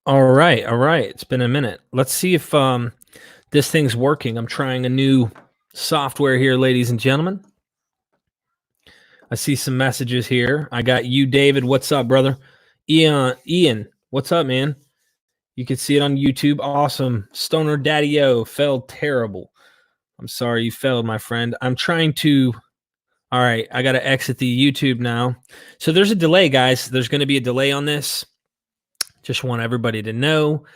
All right, all right. It's been a minute. Let's see if this thing's working. I'm trying a new software here, ladies and gentlemen. I see some messages here. I got you, David. What's up, brother? Ian, what's up, man? You can see it on YouTube. Awesome. Stoner Daddy O failed terrible. I'm sorry you failed, my friend. I'm trying to. All right, I got to exit the YouTube now. So there's a delay, guys. There's going to be a delay on this. Just want everybody to know.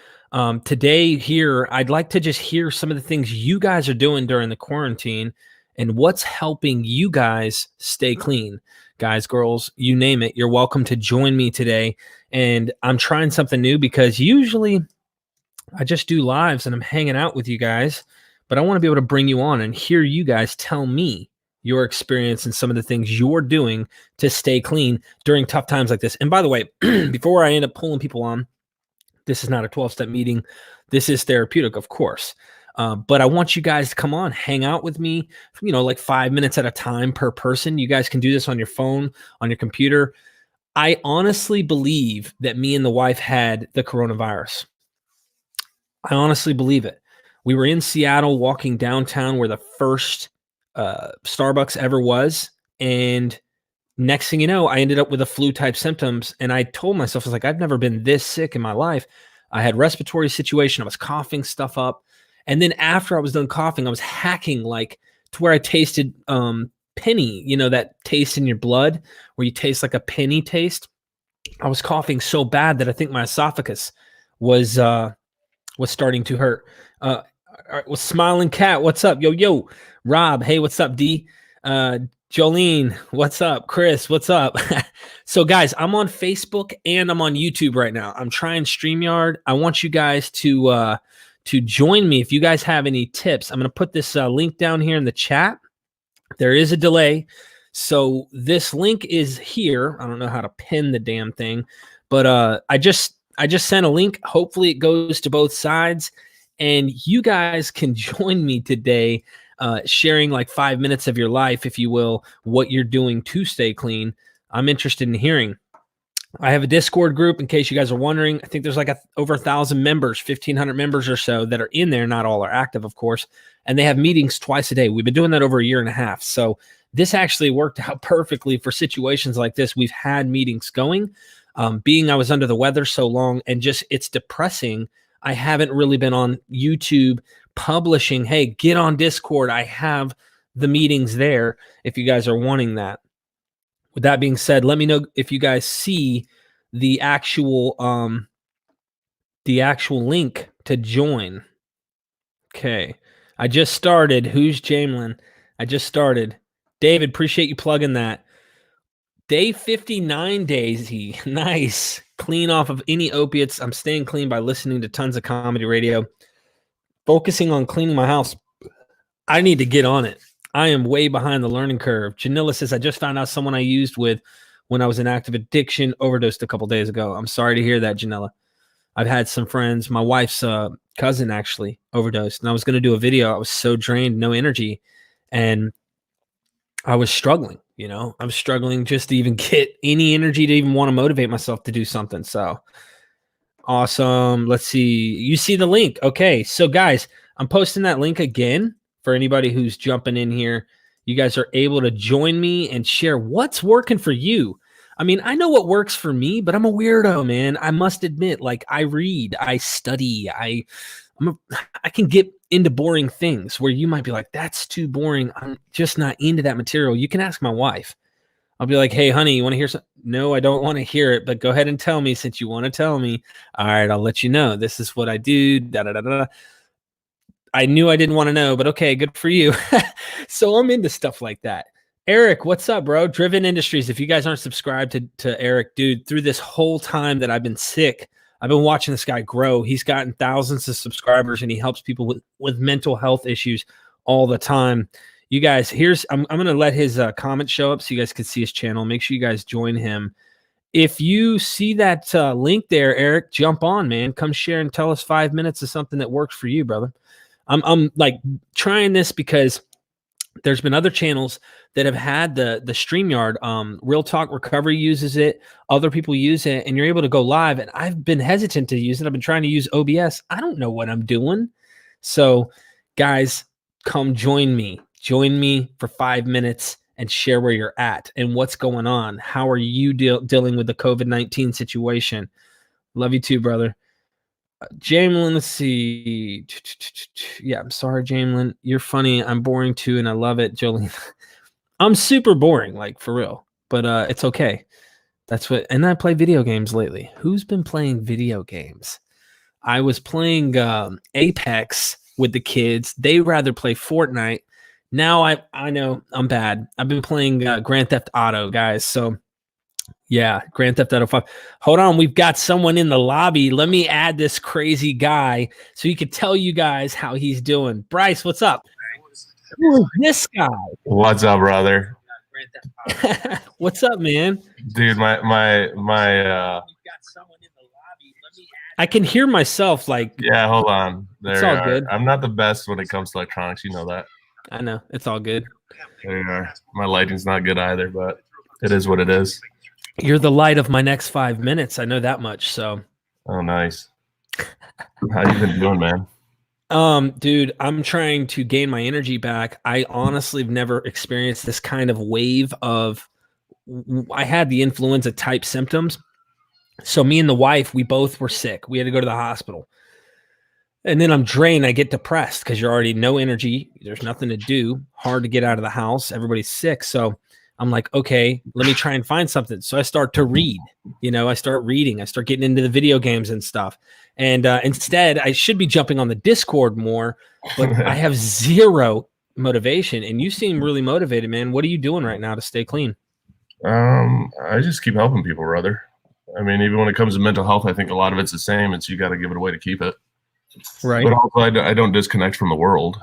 Today here, I'd like to just hear some of the things you guys are doing during the quarantine and what's helping you guys stay clean. Guys, girls, you name it. You're welcome to join me today. And I'm trying something new because usually I just do lives and I'm hanging out with you guys, but I want to be able to bring you on and hear you guys tell me your experience and some of the things you're doing to stay clean during tough times like this. And by the way, before I end up pulling people on, this is not a 12-step meeting. This is therapeutic, of course. But I want you guys to come on, hang out with me, like 5 minutes at a time per person. You guys can do this on your phone, on your computer. I honestly believe that me and the wife had the coronavirus. I honestly believe it. We were in Seattle walking downtown where the first Starbucks ever was. And next thing you know, I ended up with a flu type symptoms. And I told myself, I was like, I've never been this sick in my life. I had respiratory situation. I was coughing stuff up. And then after I was done coughing, I was hacking like to where I tasted penny, that taste in your blood where you taste like a penny taste. I was coughing so bad that I think my esophagus was starting to hurt. Was Smiling Cat, what's up? Yo. Rob, hey, what's up, D? Jolene, what's up? Chris, what's up? So, guys, I'm on Facebook and I'm on YouTube right now. I'm trying StreamYard. I want you guys to join me. If you guys have any tips, I'm going to put this link down here in the chat. There is a delay. So this link is here. I don't know how to pin the damn thing, but I just sent a link. Hopefully it goes to both sides and you guys can join me today, sharing like 5 minutes of your life, if you will, what you're doing to stay clean. I'm interested in hearing. I have a Discord group in case you guys are wondering. I think there's like over 1,000 members, 1,500 members or so that are in there. Not all are active, of course. And they have meetings twice a day. We've been doing that over a year and a half. So this actually worked out perfectly for situations like this. We've had meetings going. Being I was under the weather so long and just it's depressing. I haven't really been on YouTube publishing, hey, get on Discord. I have the meetings there if you guys are wanting that. With that being said, let me know if you guys see the actual link to join. Okay. I just started. Who's Jamelin? I just started. David, appreciate you plugging that. Day 59, Daisy. Nice. Clean off of any opiates. I'm staying clean by listening to tons of comedy radio. Focusing on cleaning my house. I need to get on it. I am way behind the learning curve. Janilla says, I just found out someone I used with when I was in active addiction overdosed a couple days ago. I'm sorry to hear that, Janilla. I've had some friends. My wife's cousin actually overdosed, and I was going to do a video. I was so drained, no energy, and I was struggling. I'm struggling just to even get any energy to even want to motivate myself to do something. So awesome. Let's see. You see the link. Okay. So guys, I'm posting that link again for anybody who's jumping in here. You guys are able to join me and share what's working for you. I mean, I know what works for me, but I'm a weirdo, man. I must admit, like I read, I study, I can get into boring things where you might be like, that's too boring. I'm just not into that material. You can ask my wife. I'll be like, hey, honey, you want to hear something? No, I don't want to hear it, but go ahead and tell me since you want to tell me. All right, I'll let you know. This is what I do. Da, da, da, da. I knew I didn't want to know, but okay, good for you. So I'm into stuff like that. Eric, what's up, bro? Driven Industries. If you guys aren't subscribed to Eric, dude, through this whole time that I've been sick, I've been watching this guy grow. He's gotten thousands of subscribers and he helps people with mental health issues all the time. You guys, I'm going to let his comment show up so you guys can see his channel. Make sure you guys join him. If you see that link there, Eric, jump on, man. Come share and tell us 5 minutes of something that works for you, brother. I'm like trying this because there's been other channels that have had the StreamYard. Real Talk Recovery uses it. Other people use it, and you're able to go live. And I've been hesitant to use it. I've been trying to use OBS. I don't know what I'm doing. So, guys, come join me. Join me for 5 minutes and share where you're at and what's going on. How are you dealing with the COVID-19 situation? Love you too, brother. Jamelin, let's see. Yeah, I'm sorry, Jamelin. You're funny. I'm boring too, and I love it, Jolene. I'm super boring, like for real. But it's okay. That's what. And I play video games lately. Who's been playing video games? I was playing Apex with the kids. They rather play Fortnite. Now I know I'm bad. I've been playing Grand Theft Auto, guys. So yeah, Grand Theft Auto 5. Hold on, we've got someone in the lobby. Let me add this crazy guy so he can tell you guys how he's doing. Bryce, what's up? Who is this guy? What's up, brother? What's up, man? Dude, my I can hear myself like. Yeah, hold on. It's all good. I'm not the best when it comes to electronics, you know that. I know. It's all good. There you are. My lighting's not good either, but it is what it is. You're the light of my next 5 minutes. I know that much. So. Oh, nice. How you been doing, man? Dude, I'm trying to gain my energy back. I honestly have never experienced this kind of wave of. I had the influenza type symptoms. So me and the wife, we both were sick. We had to go to the hospital. And then I'm drained. I get depressed because you're already no energy. There's nothing to do. Hard to get out of the house. Everybody's sick. So I'm like, okay, let me try and find something. So I start to read. I start reading. I start getting into the video games and stuff. And instead, I should be jumping on the Discord more, but I have zero motivation. And you seem really motivated, man. What are you doing right now to stay clean? I just keep helping people, brother. I mean, even when it comes to mental health, I think a lot of it's the same. It's you got to give it away to keep it. Right. But also, I don't disconnect from the world.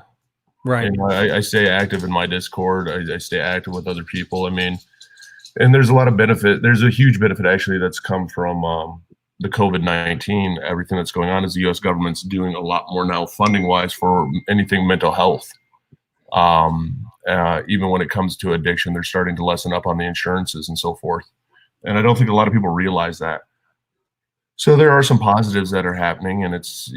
Right. I stay active in my Discord. I stay active with other people. I mean, and there's a lot of benefit. There's a huge benefit actually that's come from the COVID-19. Everything that's going on is the U.S. government's doing a lot more now, funding wise, for anything mental health. Even when it comes to addiction, they're starting to lessen up on the insurances and so forth. And I don't think a lot of people realize that. So there are some positives that are happening, and it's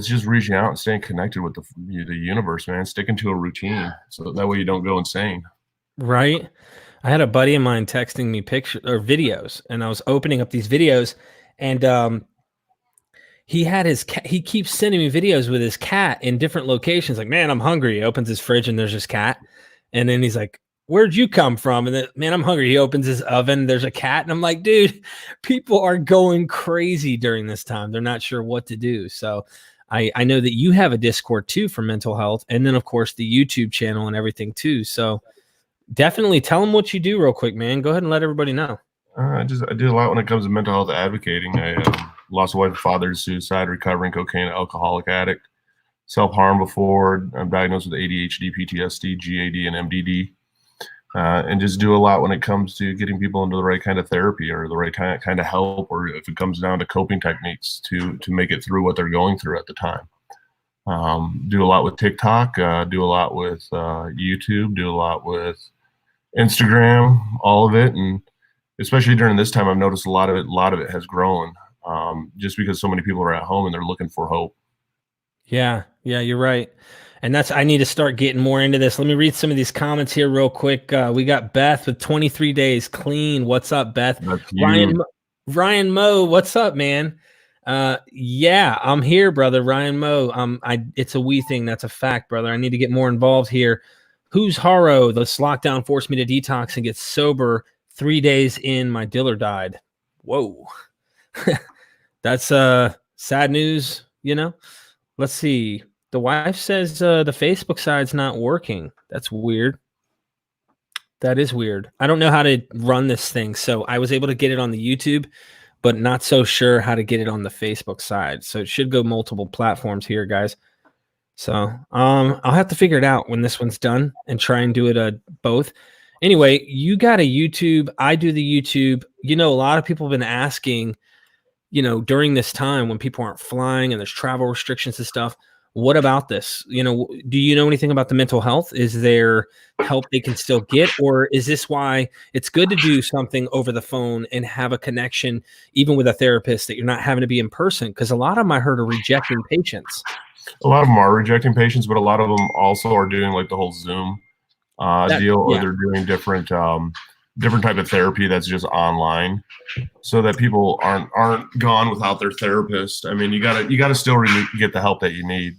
just reaching out and staying connected with the universe, man. Sticking to a routine, so that way you don't go insane. Right. I had a buddy of mine texting me pictures or videos, and I was opening up these videos, and he had his cat. He keeps sending me videos with his cat in different locations. Like, man, I'm hungry. He opens his fridge and there's his cat, and then he's like, where'd you come from? And then, man, I'm hungry. He opens his oven. There's a cat. And I'm like, dude, people are going crazy during this time. They're not sure what to do. So I know that you have a Discord too for mental health. And then of course the YouTube channel and everything too. So definitely tell them what you do real quick, man. Go ahead and let everybody know. I do a lot when it comes to mental health advocating. I lost a wife and father to suicide, recovering cocaine, alcoholic addict, self-harm before. I'm diagnosed with ADHD, PTSD, GAD, and MDD. And just do a lot when it comes to getting people into the right kind of therapy or the right kind of help, or if it comes down to coping techniques to make it through what they're going through at the time. Do a lot with TikTok, do a lot with YouTube, do a lot with Instagram, all of it. And especially during this time, I've noticed a lot of it has grown just because so many people are at home and they're looking for hope. Yeah, you're right. And I need to start getting more into this. Let me read some of these comments here real quick. We got Beth with 23 days clean. What's up, Beth? Ryan Moe, what's up, man? Yeah, I'm here, brother. Ryan Moe. It's a we thing. That's a fact, brother. I need to get more involved here. Who's Haro? This lockdown forced me to detox and get sober. 3 days in, my dealer died. Whoa. That's sad news, Let's see. The wife says the Facebook side's not working. That's weird. That is weird. I don't know how to run this thing. So I was able to get it on the YouTube, but not so sure how to get it on the Facebook side. So it should go multiple platforms here, guys. So I'll have to figure it out when this one's done and try and do it both. Anyway, you got a YouTube. I do the YouTube. A lot of people have been asking, during this time when people aren't flying and there's travel restrictions and stuff, What about this? Do you know anything about the mental health? Is there help they can still get, or is this why it's good to do something over the phone and have a connection, even with a therapist, that you're not having to be in person? Because a lot of them I heard are rejecting patients. A lot of them are rejecting patients, but a lot of them also are doing like the whole Zoom deal, or they're doing different type of therapy that's just online, so that people aren't gone without their therapist. I mean, you gotta still get the help that you need.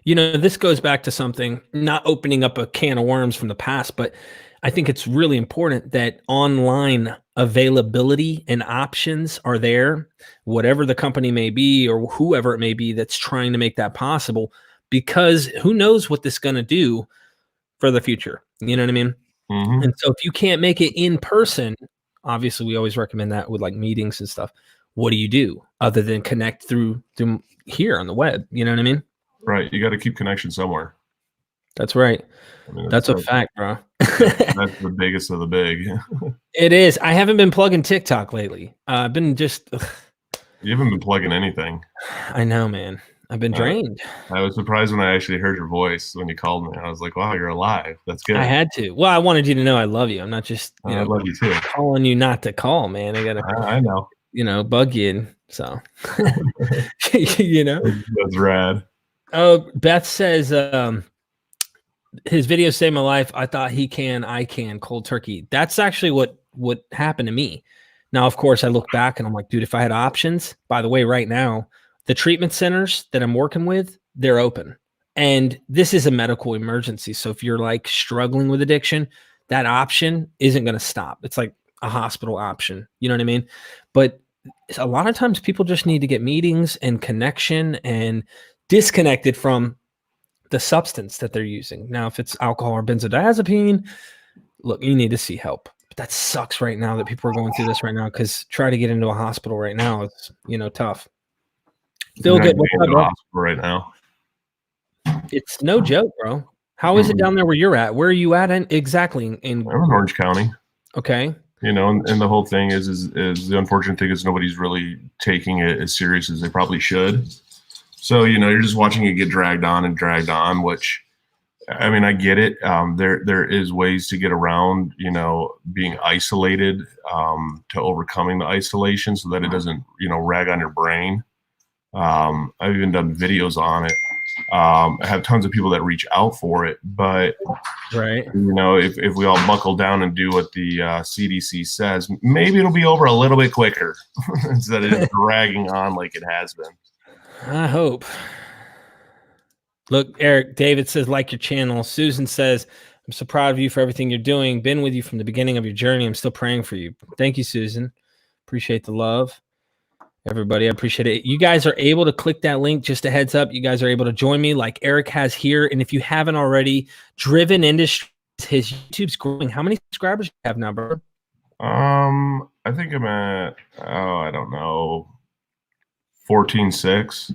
This goes back to something, not opening up a can of worms from the past, but I think it's really important that online availability and options are there, whatever the company may be or whoever it may be that's trying to make that possible, because who knows what this is going to do for the future. You know what I mean? Mm-hmm. And so if you can't make it in person, obviously we always recommend that with like meetings and stuff. What do you do other than connect through here on the web? You know what I mean? Right. You got to keep connection somewhere. That's right. I mean, that's a fact, bro. That's the biggest of the big. It is. I haven't been plugging TikTok lately. I've been just. You haven't been plugging anything. I know, man. I've been drained. I was surprised when I actually heard your voice when you called me. I was like, wow, you're alive. That's good. I had to. Well, I wanted you to know I love you. I'm not just I love you too. calling you not to call, man. I gotta. I know. Bug you in. So. That's rad. Oh, Beth says his videos saved my life. I thought I can cold turkey. That's actually what happened to me. Now, of course, I look back and I'm like, dude, if I had options, by the way, right now, the treatment centers that I'm working with, they're open. And this is a medical emergency. So if you're like struggling with addiction, that option isn't going to stop. It's like a hospital option. You know what I mean? But a lot of times people just need to get meetings and connection and disconnected from the substance that they're using. Now, if it's alcohol or benzodiazepine, look, you need to see help. But that sucks right now that people are going through this right now, because try to get into a hospital right now, it's tough. Still good. What's up, bro? Right now, it's no joke, bro. How is it down there where you're at? Where are you at exactly? I'm in Orange County. Okay. And the whole thing is the unfortunate thing is nobody's really taking it as serious as they probably should. So, you're just watching it get dragged on, which, I mean, I get it. There is ways to get around, being isolated, to overcoming the isolation so that it doesn't, rag on your brain. I've even done videos on it. I have tons of people that reach out for it, but right. If we all buckle down and do what the CDC says, maybe it'll be over a little bit quicker instead of just dragging on like it has been. I hope. Look, Eric, David says, like your channel. Susan says, I'm so proud of you for everything you're doing. Been with you from the beginning of your journey. I'm still praying for you. Thank you, Susan. Appreciate the love. Everybody, I appreciate it. You guys are able to click that link. Just a heads up, you guys are able to join me like Eric has here. And if you haven't already, Driven Industries, his YouTube's growing. How many subscribers do you have now, bro? I think I'm at, I don't know, 14.6.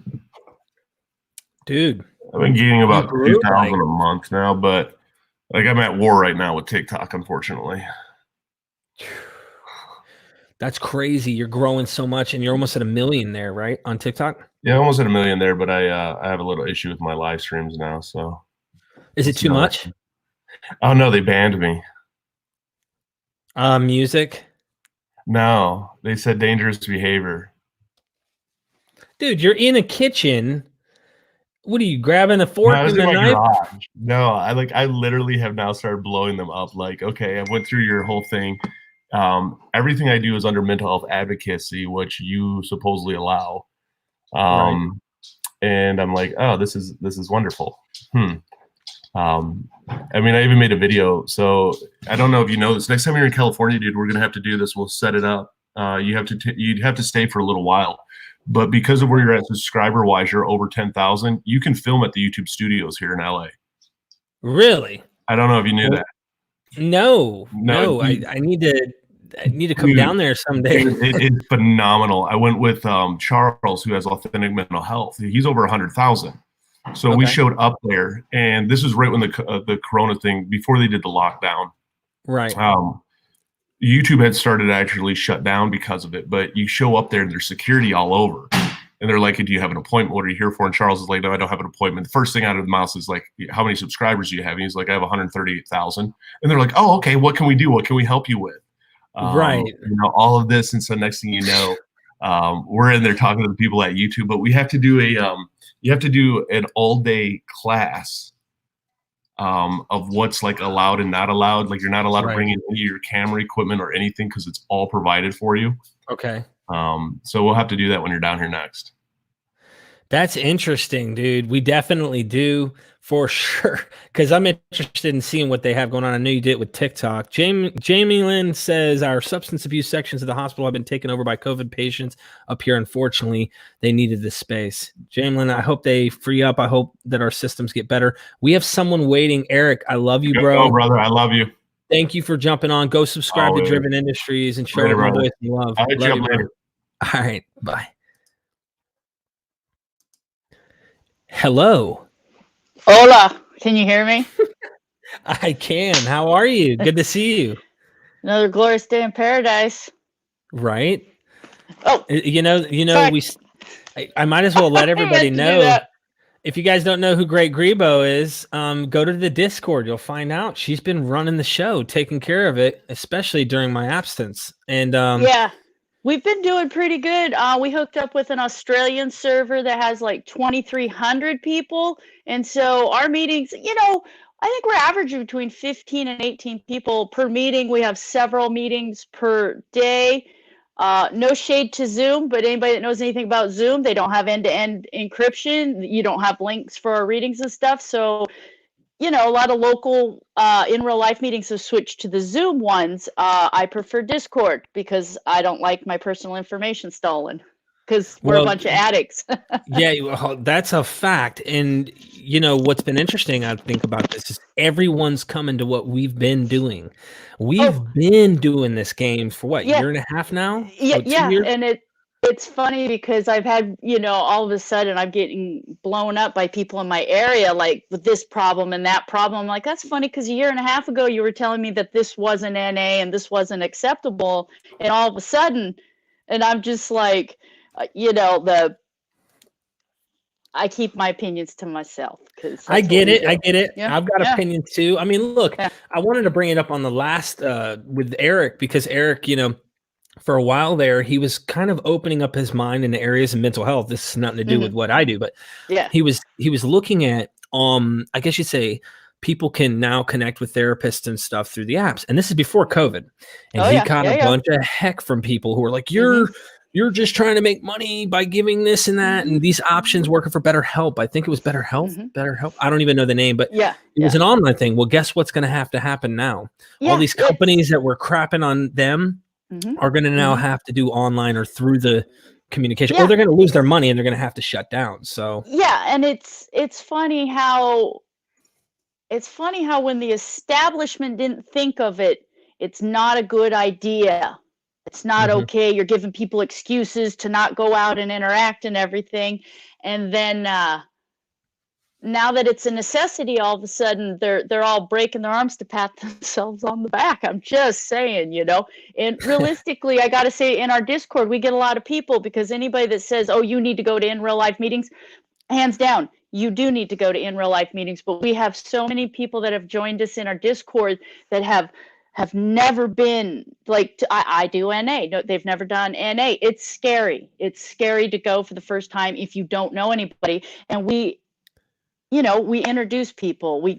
Dude, I've been gaining about 2,000 a month now, but like I'm at war right now with TikTok, unfortunately. That's crazy. You're growing so much, and you're almost at 1 million there, right? On TikTok? Yeah, almost at 1 million there, but I have a little issue with my live streams now. So is it too much? Oh no, they banned me. Music? No, they said dangerous behavior. Dude, you're in a kitchen. What are you grabbing a fork and a knife? Garage. No, I literally have now started blowing them up. Like, okay, I went through your whole thing. Everything I do is under mental health advocacy, which you supposedly allow. Right. And I'm like, oh, this is wonderful. I mean, I even made a video. So I don't know if you know this. Next time you're in California, dude, we're gonna have to do this. We'll set it up. You'd have to stay for a little while, but because of where you're at subscriber wise, you're over 10,000. You can film at the YouTube studios here in LA. Really? I don't know if you knew that. No. I need to come down there someday. It's phenomenal. I went with Charles, who has Authentic Mental Health. He's over 100,000. So we showed up there, and this was right when the Corona thing, before they did the lockdown. Right. YouTube had started to actually shut down because of it, but you show up there and there's security all over. And they're like, do you have an appointment? What are you here for? And Charles is like, no, I don't have an appointment. The first thing out of the mouth is like, how many subscribers do you have? And he's like, I have 138,000. And they're like, oh, okay, what can we do? What can we help you with? Right. You know, all of this. And so next thing you know, we're in there talking to the people at YouTube, but we have to do you have to do an all-day class of what's like allowed and not allowed. Like you're not allowed to bring in any of your camera equipment or anything because it's all provided for you. Okay. So we'll have to do that when you're down here next. That's interesting, dude. We definitely do for sure. Because I'm interested in seeing what they have going on. I know you did it with TikTok. Jamie Lynn says our substance abuse sections of the hospital have been taken over by COVID patients up here. Unfortunately, they needed this space. Jamie Lynn, I hope they free up. I hope that our systems get better. We have someone waiting. Eric, I love you, bro. Oh, brother, I love you. Thank you for jumping on. Go subscribe to Driven Industries and show them boys some love. I'll hit you up later. All right, bye. Hello. Hola. Can you hear me? I can. How are you? Good to see you. Another glorious day in paradise. Right? Oh, you know, I might as well let everybody know. If you guys don't know who Great Grebo is, go to the Discord. You'll find out. She's been running the show, taking care of it, especially during my absence. And yeah. We've been doing pretty good. We hooked up with an Australian server that has like 2,300 people. And so our meetings, you know, I think we're averaging between 15 and 18 people per meeting. We have several meetings per day. No shade to Zoom, but anybody that knows anything about Zoom, they don't have end-to-end encryption. You don't have links for our readings and stuff. So, you know, a lot of local in real life meetings have switched to the Zoom ones. I prefer Discord because I don't like my personal information stolen because we're a bunch of addicts. Yeah, well, that's a fact. And, you know, what's been interesting, I think, about this is everyone's coming to what we've been doing. We've been doing this game for what, year and a half now? Yeah, and it's funny because I've had, you know, all of a sudden I'm getting blown up by people in my area, like with this problem and that problem. I'm like, that's funny because a year and a half ago you were telling me that this wasn't NA and this wasn't acceptable. And all of a sudden, and I'm just like, you know, I keep my opinions to myself. I get it. I get it. Yeah. I've got opinions too. I mean, look, I wanted to bring it up on the last with Eric because Eric, you know, for a while there, he was kind of opening up his mind in the areas of mental health. This has nothing to do with what I do, but he was looking at, I guess you'd say people can now connect with therapists and stuff through the apps. And this is before COVID. And he got a bunch of heck from people who were like, you're just trying to make money by giving this and that. And these options working for BetterHelp. I think it was BetterHelp. BetterHelp. I don't even know the name, but it was an online thing. Well, guess what's going to happen now? All these companies that were crapping on them are going to now have to do online or through the communication, or they're going to lose their money and they're going to have to shut down. So and it's funny how when the establishment didn't think of it, it's not a good idea. It's not okay. You're giving people excuses to not go out and interact and everything, and then now that it's a necessity, all of a sudden they're all breaking their arms to pat themselves on the back. I'm just saying, you know. And realistically, I got to say, in our Discord, we get a lot of people because anybody that says, "Oh, you need to go to in real life meetings," hands down, you do need to go to in real life meetings. But we have so many people that have joined us in our Discord that have never been like I do NA. No, they've never done NA. It's scary. It's scary to go for the first time if you don't know anybody. And we introduce people, we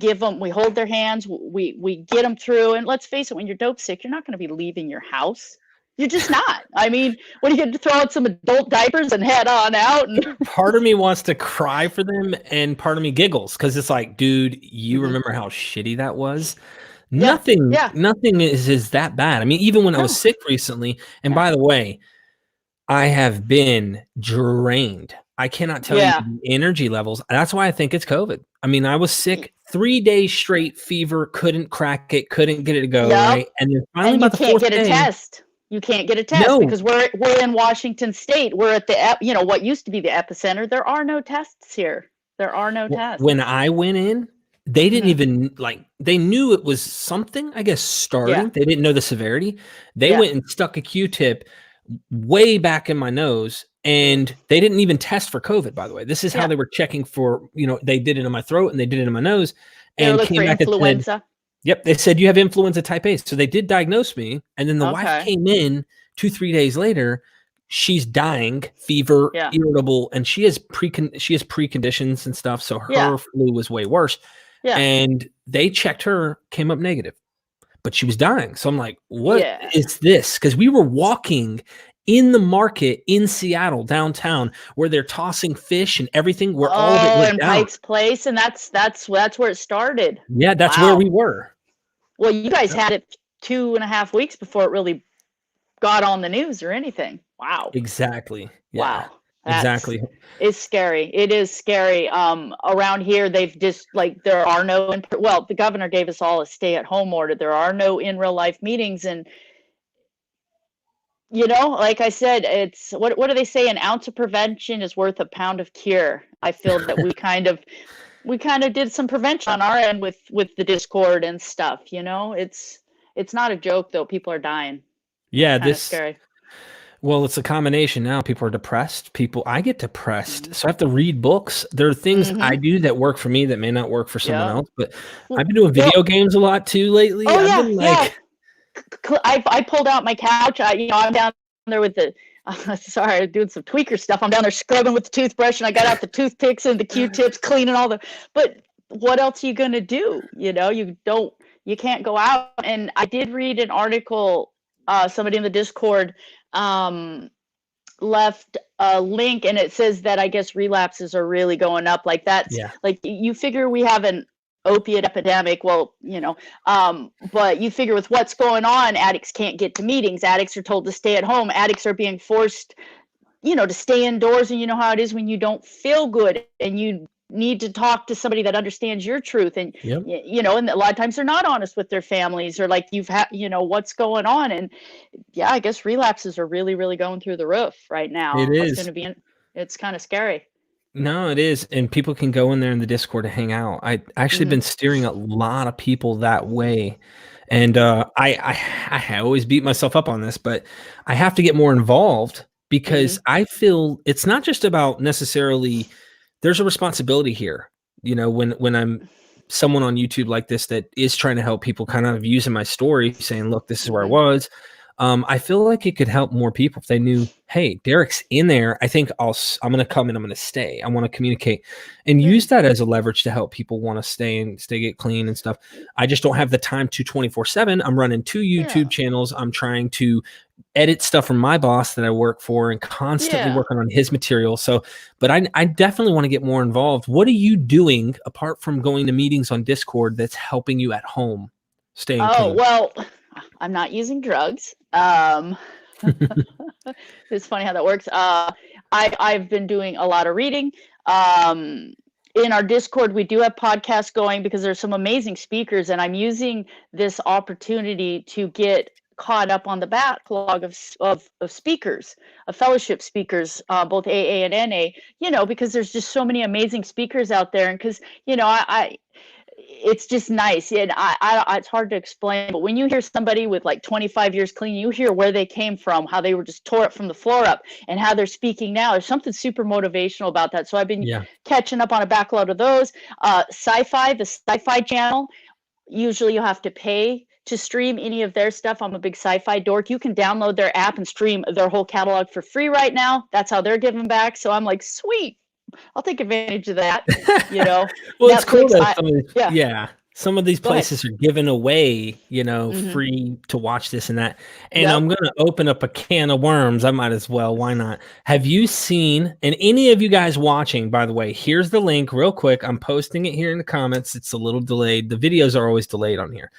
hold their hands, we get them through. And let's face it, when you're dope sick, you're not going to be leaving your house. You're just not. I mean, when you get to throw out some adult diapers and head on out. And part of me wants to cry for them and part of me giggles because it's like, dude, you remember how shitty that was? Nothing is that bad. I mean, even when I was sick recently, and by the way, I have been drained. I cannot tell you the energy levels. That's why I think it's COVID. I mean, I was sick 3 days straight, fever, couldn't crack it, couldn't get it to go, right? And then finally about the fourth day. You can't get a test because we're in Washington State. We're at the, what used to be the epicenter. There are no tests here. There are no tests. When I went in, they didn't even they knew it was something, I guess, starting. They didn't know the severity. They went and stuck a Q-tip way back in my nose And they didn't even test for COVID, by the way. This is how Yeah. they were checking for, they did it in my throat and they did it in my nose. They were And looking came for back and said, influenza. yep, they said you have influenza type A. So they did diagnose me. And then the wife Okay. came in 2-3 days later. She's dying, fever, Yeah. irritable, and she has preconditions and stuff. So her Yeah. flu was way worse. Yeah. And they checked her, came up negative, but she was dying. So I'm like, what is Yeah. this? Because we were walking in the market in Seattle downtown where they're tossing fish and everything, where all of it went and down. Pike's Place, and that's where it started. Yeah, that's Wow. where we were. Well, you guys had it 2.5 weeks before it really got on the news or anything. Wow. Exactly. Yeah, Wow. exactly. It's scary. It is scary. Around here, they've just there are no. Well, the governor gave us all a stay-at-home order. There are no in real life meetings, and like I said, it's what do they say? An ounce of prevention is worth a pound of cure. I feel that we kind of did some prevention on our end with the Discord and stuff. It's not a joke though. People are dying. Yeah, Kind of scary. Well, it's a combination now. People are depressed. I get depressed. So I have to read books. There are things I do that work for me that may not work for someone else. But I've been doing video games a lot too lately. Oh, I've been I pulled out my couch. I'm down there with the. Sorry, I'm doing some tweaker stuff. I'm down there scrubbing with the toothbrush, and I got out the toothpicks and the Q-tips, cleaning all the. But what else are you gonna do? You can't go out. And I did read an article. Somebody in the Discord left a link, and it says that I guess relapses are really going up. Like that's like you figure we have an opiate epidemic. Well, but you figure with what's going on, addicts can't get to meetings. Addicts are told to stay at home. Addicts are being forced, to stay indoors. And you know how it is when you don't feel good and you need to talk to somebody that understands your truth. And, and a lot of times they're not honest with their families or like what's going on. And I guess relapses are really, really going through the roof right now. It is. It's kind of scary. No, it is. And people can go in there in the Discord to hang out. I actually been steering a lot of people that way. And I always beat myself up on this, but I have to get more involved because I feel it's not just about necessarily, there's a responsibility here. When I'm someone on YouTube like this that is trying to help people, kind of using my story, saying, look, this is where I was. I feel like it could help more people if they knew, hey, Derek's in there. I think I'm going to come and I'm going to stay. I want to communicate and use that as a leverage to help people want to stay, get clean and stuff. I just don't have the time to 24/7. I'm running 2 YouTube channels. I'm trying to edit stuff from my boss that I work for and constantly working on his material. So, but I definitely want to get more involved. What are you doing apart from going to meetings on Discord that's helping you at home staying clean? Well, I'm not using drugs. It's funny how that works. I've been doing a lot of reading. In our Discord, we do have podcasts going because there's some amazing speakers, and I'm using this opportunity to get caught up on the backlog of speakers, of fellowship speakers, both AA and NA, because there's just so many amazing speakers out there. And because, it's just nice. And it's hard to explain, but when you hear somebody with like 25 years clean, you hear where they came from, how they were just tore up from the floor up, and how they're speaking now. There's something super motivational about that. So I've been catching up on a backlog of those. The Sci-Fi channel, usually you have to pay to stream any of their stuff. I'm a big sci-fi dork. You can download their app and stream their whole catalog for free right now. That's how they're giving back. So I'm like, sweet. I'll take advantage of that. Well, Netflix, it's cool that some of these places are giving away, free to watch this and that. And I'm going to open up a can of worms. I might as well. Why not? Have you seen, and any of you guys watching, by the way, here's the link real quick. I'm posting it here in the comments. It's a little delayed. The videos are always delayed on here.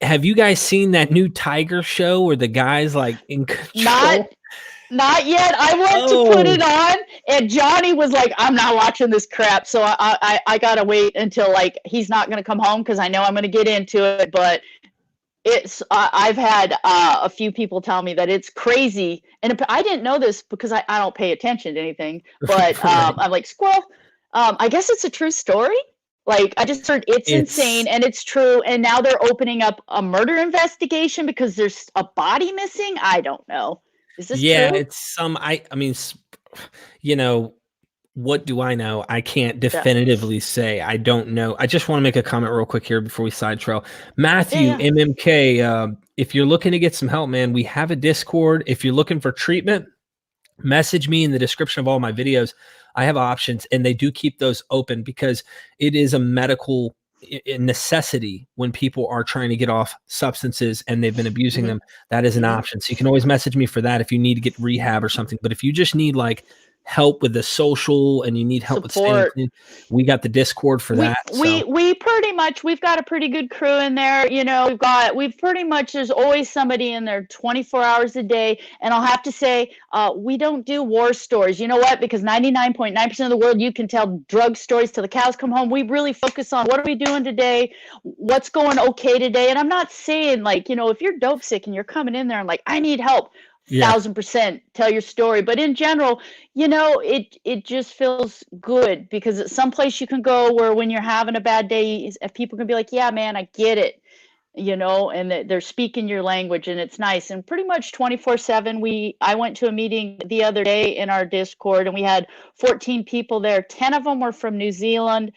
Have you guys seen that new Tiger show where the guy's like in control? Not yet. I went to put it on, and Johnny was like, "I'm not watching this crap." So I gotta wait until like he's not gonna come home because I know I'm gonna get into it. But I've had a few people tell me that it's crazy, and I didn't know this because I don't pay attention to anything. But I'm like, squirrel. I guess it's a true story. Like I just heard it's insane and it's true, and now they're opening up a murder investigation because there's a body missing. I don't know. Is this Yeah, true? it's some. I mean, you know, what do I know? I can't Yeah. definitively say. I don't know. I just want to make a comment real quick here before we side trail. Matthew, Yeah. MMK, if you're looking to get some help, man, we have a Discord. If you're looking for treatment, message me in the description of all my videos. I have options, and they do keep those open because it is a medical necessity when people are trying to get off substances and they've been abusing Mhm. them. That is an Mhm. option. So you can always message me for that if you need to get rehab or something. But if you just need like help with the social and you need help with staying Support. clean, we got the Discord for that. We pretty much, we've got a pretty good crew in there. You know, we've pretty much, there's always somebody in there 24 hours a day. And I'll have to say, we don't do war stories. You know what? Because 99.9% of the world, you can tell drug stories till the cows come home. We really focus on what are we doing today? What's going okay today? And I'm not saying like, you know, if you're dope sick and you're coming in there and like, I need help, Yeah. 1000% tell your story. But in general, you know, it just feels good because it's someplace you can go where when you're having a bad day, if people can be like, yeah, man, I get it, you know, and they're speaking your language and it's nice. And pretty much 24/7. I went to a meeting the other day in our Discord and we had 14 people there. 10 of them were from New Zealand,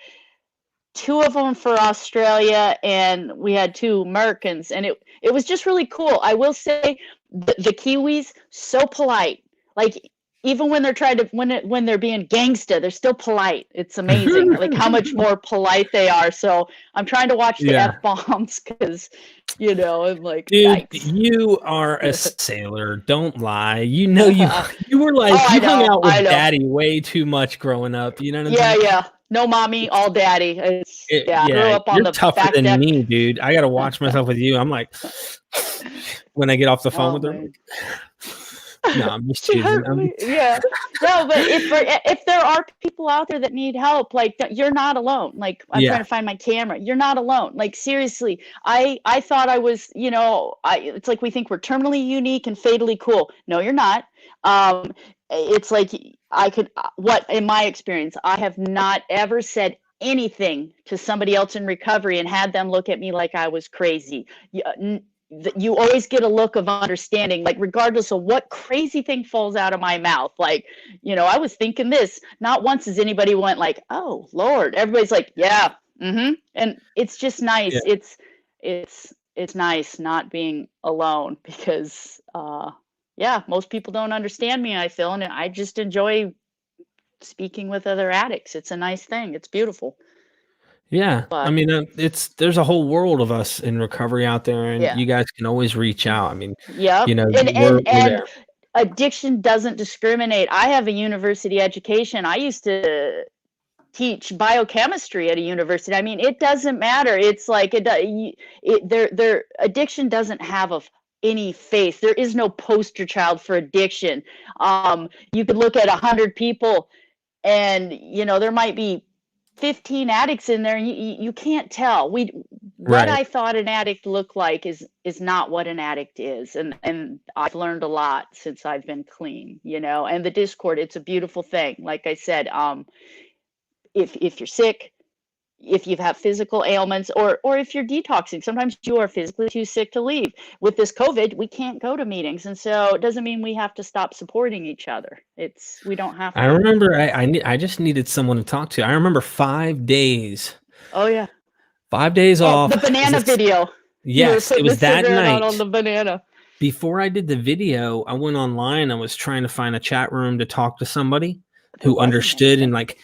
2 of them for Australia, and we had 2 Americans, and it was just really cool. I will say the Kiwis, so polite. Like, even when they're trying to when they're being gangsta, they're still polite. It's amazing, like, how much more polite they are. So, I'm trying to watch the Yeah. F-bombs because, you know, I'm like, Dude, "Yikes." you are a sailor. Don't lie. You know you were like Oh, I you hung know, out with I know. daddy way too much growing up. You know what I'm Yeah, saying? yeah. No mommy, all daddy. Yeah, I grew Yeah, up on you're the tougher back than deck. me, dude. I gotta watch myself with you. I'm like, when I get off the phone Oh, with her, man. no, I'm just She teasing. hurt me. Yeah. No, but if there are people out there that need help, like you're not alone. Like I'm Yeah, trying to find my camera. You're not alone. Like seriously, I thought I was, you know, it's like we think we're terminally unique and fatally cool. No, you're not. It's like I could what in my experience, I have not ever said anything to somebody else in recovery and had them look at me like I was crazy. You always get a look of understanding, like regardless of what crazy thing falls out of my mouth. Like, you know, I was thinking this. Not once has anybody went like, "Oh Lord." Everybody's like, "Yeah, mm-hmm." And it's just yeah, nice. It's nice not being alone because, yeah, most people don't understand me. I feel, and I just enjoy speaking with other addicts. It's a nice thing. It's beautiful. yeah. I But mean, there's a whole world of us in recovery out there, and yeah, you guys can always reach out. I mean, yep. you know, And we're there. addiction doesn't discriminate. I have a university education. I used to teach biochemistry at a university. I mean, it doesn't matter. It's like their addiction doesn't have any face. There is no poster child for addiction. You could look at 100 people, and you know there might be 15 addicts in there, and you can't tell. What Right. I thought an addict looked like is not what an addict is, and I've learned a lot since I've been clean, you know. And the Discord, it's a beautiful thing. Like I said, if you're sick, if you have physical ailments, or if you're detoxing, sometimes you are physically too sick to leave. With this COVID, we can't go to meetings, and so it doesn't mean we have to stop supporting each other. We don't have I to. remember I just needed someone to talk to. I remember 5 days, Oh yeah. 5 days Oh, off. the banana video. You were Yes, it putting the was that cigarette out night. on the banana. Before I did the video, I went online. I was trying to find a chat room to talk to somebody There who wasn't understood, and anything. like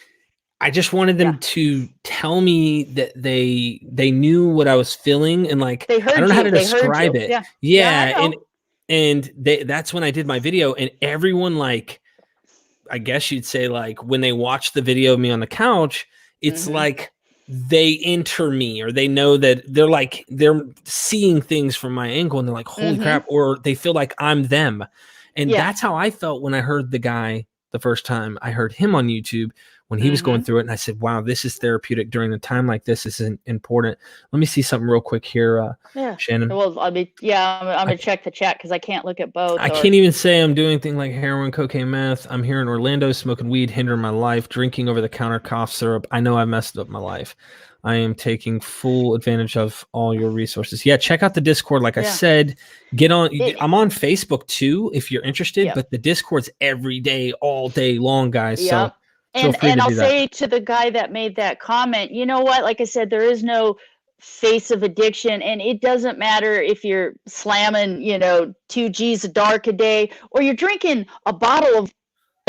I just wanted Yeah. them to tell me that they knew what I was feeling, and like They I heard don't know how you. to They heard describe you. it. Yeah. Yeah, I Yeah, know. and that's when I did my video, and everyone, like, I guess you'd say, like, when they watch the video of me on the couch, it's Mhm. like they enter me, or they know that they're seeing things from my angle, and they're like, holy Mhm. crap, or they feel like I'm them. And Yeah. that's how I felt when I heard the guy the first time I heard him on YouTube, when he was going through it. And I said, wow, this is therapeutic during a time like this. This is important. Let me see something real quick here, Yeah. Shannon. Well, I'm going to check the chat because I can't look at both. I can't even say I'm doing things like heroin, cocaine, meth. I'm here in Orlando smoking weed, hindering my life, drinking over-the-counter cough syrup. I know I messed up my life. I am taking full advantage of all your resources. Yeah, check out the Discord. Like I said, get on. I'm on Facebook too if you're interested, but the Discord's every day, all day long, guys. So and I'll say to the guy that made that comment, you know what? Like I said, there is no face of addiction, and it doesn't matter if you're slamming, 2 G's of dark a day, or you're drinking a bottle of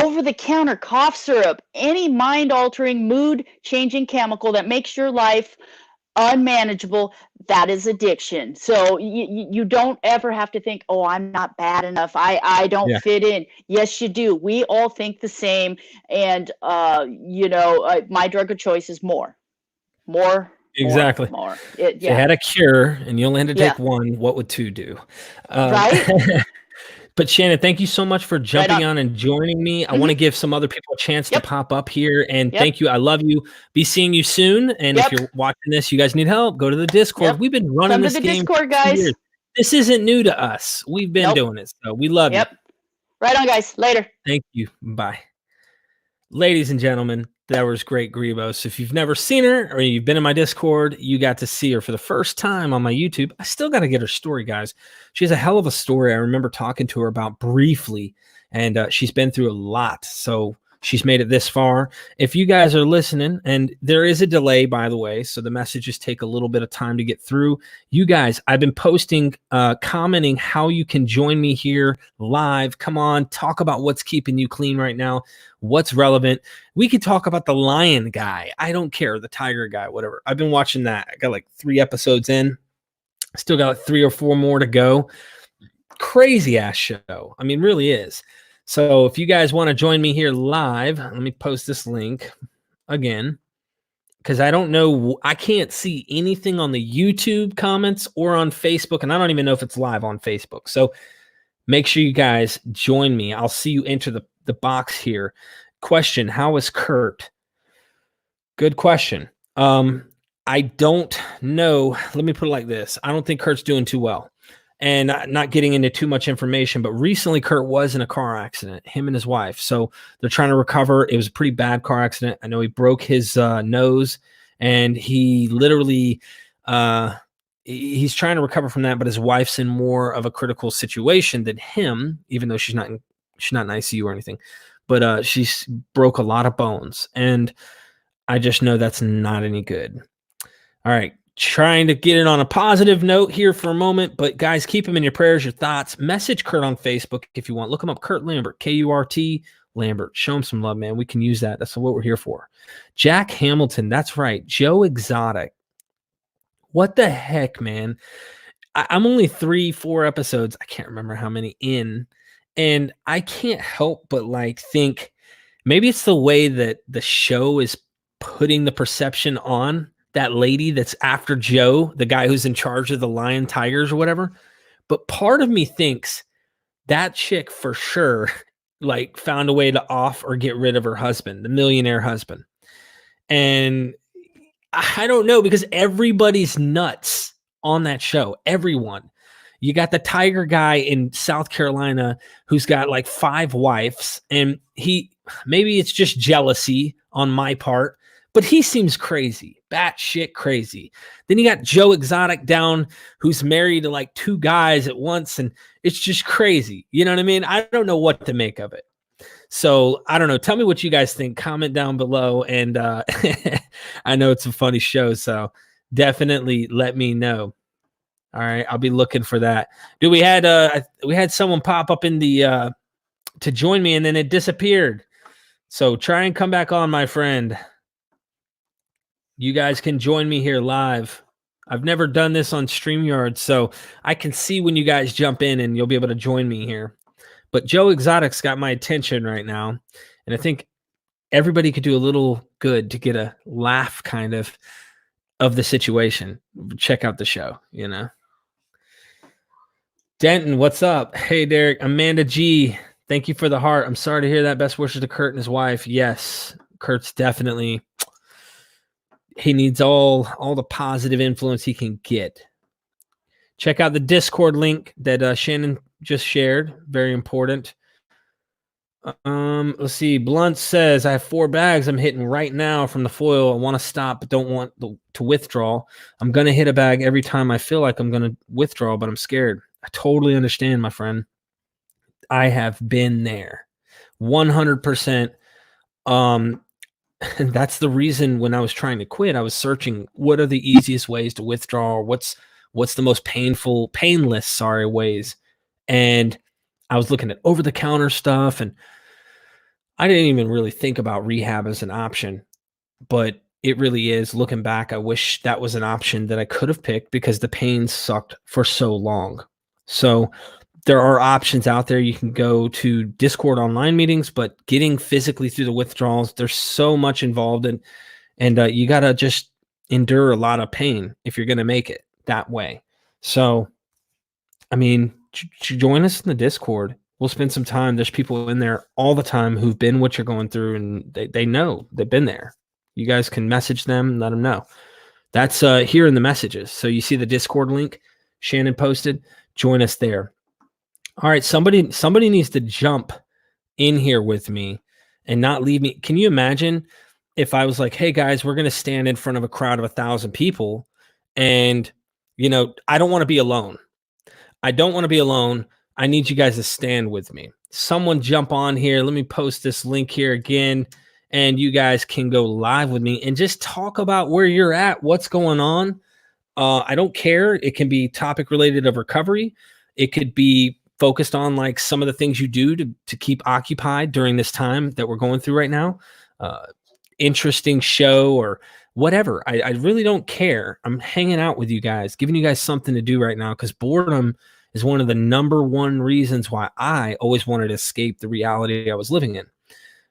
over-the-counter cough syrup. Any mind-altering, mood-changing chemical that makes your life unmanageable, that is addiction. So you don't ever have to think, oh, I'm not bad enough, I don't fit in. Yes, you do. We all think the same. And my drug of choice is more. Exactly. More. If you had a cure and you only had to take one, what would 2 do? Right. But Shannon, thank you so much for jumping on and joining me. I want to give some other people a chance to pop up here. And thank you. I love you. Be seeing you soon. And if you're watching this, you guys need help, go to the Discord. We've been running this game Discord, guys. years. This isn't new to us. We've been doing it. So we love you. Right on, guys. Later. Thank you. Bye. Ladies and gentlemen, that was great Grebos. If you've never seen her or you've been in my Discord, you got to see her for the first time on my YouTube. I still got to get her story, guys. She has a hell of a story. I remember talking to her about briefly, and she's been through a lot. So she's made it this far. If you guys are listening, and there is a delay, by the way, so the messages take a little bit of time to get through. You guys, I've been posting, commenting how you can join me here live. Come on, talk about what's keeping you clean right now. What's relevant? We could talk about the lion guy. I don't care. The tiger guy, whatever. I've been watching that. I got like 3 episodes in. Still got like 3 or 4 more to go. Crazy ass show. I mean, really is. So if you guys want to join me here live, let me post this link again, because I don't know. I can't see anything on the YouTube comments or on Facebook, and I don't even know if it's live on Facebook. So make sure you guys join me. I'll see you enter the box here. Question: how is Kurt? Good question. I don't know. Let me put it like this. I don't think Kurt's doing too well. And not getting into too much information, but recently Kurt was in a car accident, him and his wife. So they're trying to recover. It was a pretty bad car accident. I know he broke his nose, and he literally he's trying to recover from that, but his wife's in more of a critical situation than him, even though she's not in ICU or anything. But she's broke a lot of bones, and I just know that's not any good. All right. Trying to get it on a positive note here for a moment, but guys, keep him in your prayers, your thoughts. Message Kurt on Facebook if you want. Look him up, Kurt Lambert, Kurt Lambert. Show him some love, man. We can use that. That's what we're here for. Jack Hamilton, that's right. Joe Exotic. What the heck, man? I'm only 3-4 episodes. I can't remember how many in, and I can't help but think maybe it's the way that the show is putting the perception on that lady that's after Joe, the guy who's in charge of the Lion Tigers or whatever. But part of me thinks that chick for sure found a way to off or get rid of her husband, the millionaire husband. And I don't know, because everybody's nuts on that show. Everyone. You got the tiger guy in South Carolina who's got 5 wives, and maybe it's just jealousy on my part, but he seems crazy, batshit crazy. Then you got Joe Exotic down, who's married to 2 guys at once, and it's just crazy. You know what I mean? I don't know what to make of it. So I don't know. Tell me what you guys think. Comment down below, and I know it's a funny show, so definitely let me know. All right, I'll be looking for that. Dude, we had someone pop up in the to join me, and then it disappeared. So try and come back on, my friend. You guys can join me here live. I've never done this on StreamYard, so I can see when you guys jump in, and you'll be able to join me here. But Joe Exotic's got my attention right now, and I think everybody could do a little good to get a laugh kind of the situation. Check out the show, Denton, what's up? Hey, Derek. Amanda G, thank you for the heart. I'm sorry to hear that. Best wishes to Kurt and his wife. Yes, Kurt's definitely, he needs all the positive influence he can get. Check out the Discord link that Shannon just shared. Very important. Let's see. Blunt says, I have 4 bags I'm hitting right now from the foil. I want to stop, but don't want to withdraw. I'm going to hit a bag every time I feel like I'm going to withdraw, but I'm scared. I totally understand, my friend. I have been there 100%. And that's the reason when I was trying to quit, I was searching what are the easiest ways to withdraw, or what's the most painless ways. And I was looking at over-the-counter stuff, and I didn't even really think about rehab as an option, but it really is. Looking back, I wish that was an option that I could have picked because the pain sucked for so long. So there are options out there. You can go to Discord online meetings, but getting physically through the withdrawals, there's so much involved in, and you got to just endure a lot of pain if you're going to make it that way. So, I mean, join us in the Discord. We'll spend some time. There's people in there all the time who've been what you're going through, and they know, they've been there. You guys can message them, let them know. That's here in the messages. So you see the Discord link Shannon posted. Join us there. All right, somebody needs to jump in here with me and not leave me. Can you imagine if I was like, hey guys, we're going to stand in front of a crowd of 1,000 people, and I don't want to be alone. I don't want to be alone. I need you guys to stand with me. Someone jump on here. Let me post this link here again, and you guys can go live with me and just talk about where you're at, what's going on. I don't care. It can be topic related of recovery. It could be focused on like some of the things you do to keep occupied during this time that we're going through right now. Interesting show or whatever. I really don't care. I'm hanging out with you guys, giving you guys something to do right now, because boredom is one of the number one reasons why I always wanted to escape the reality I was living in.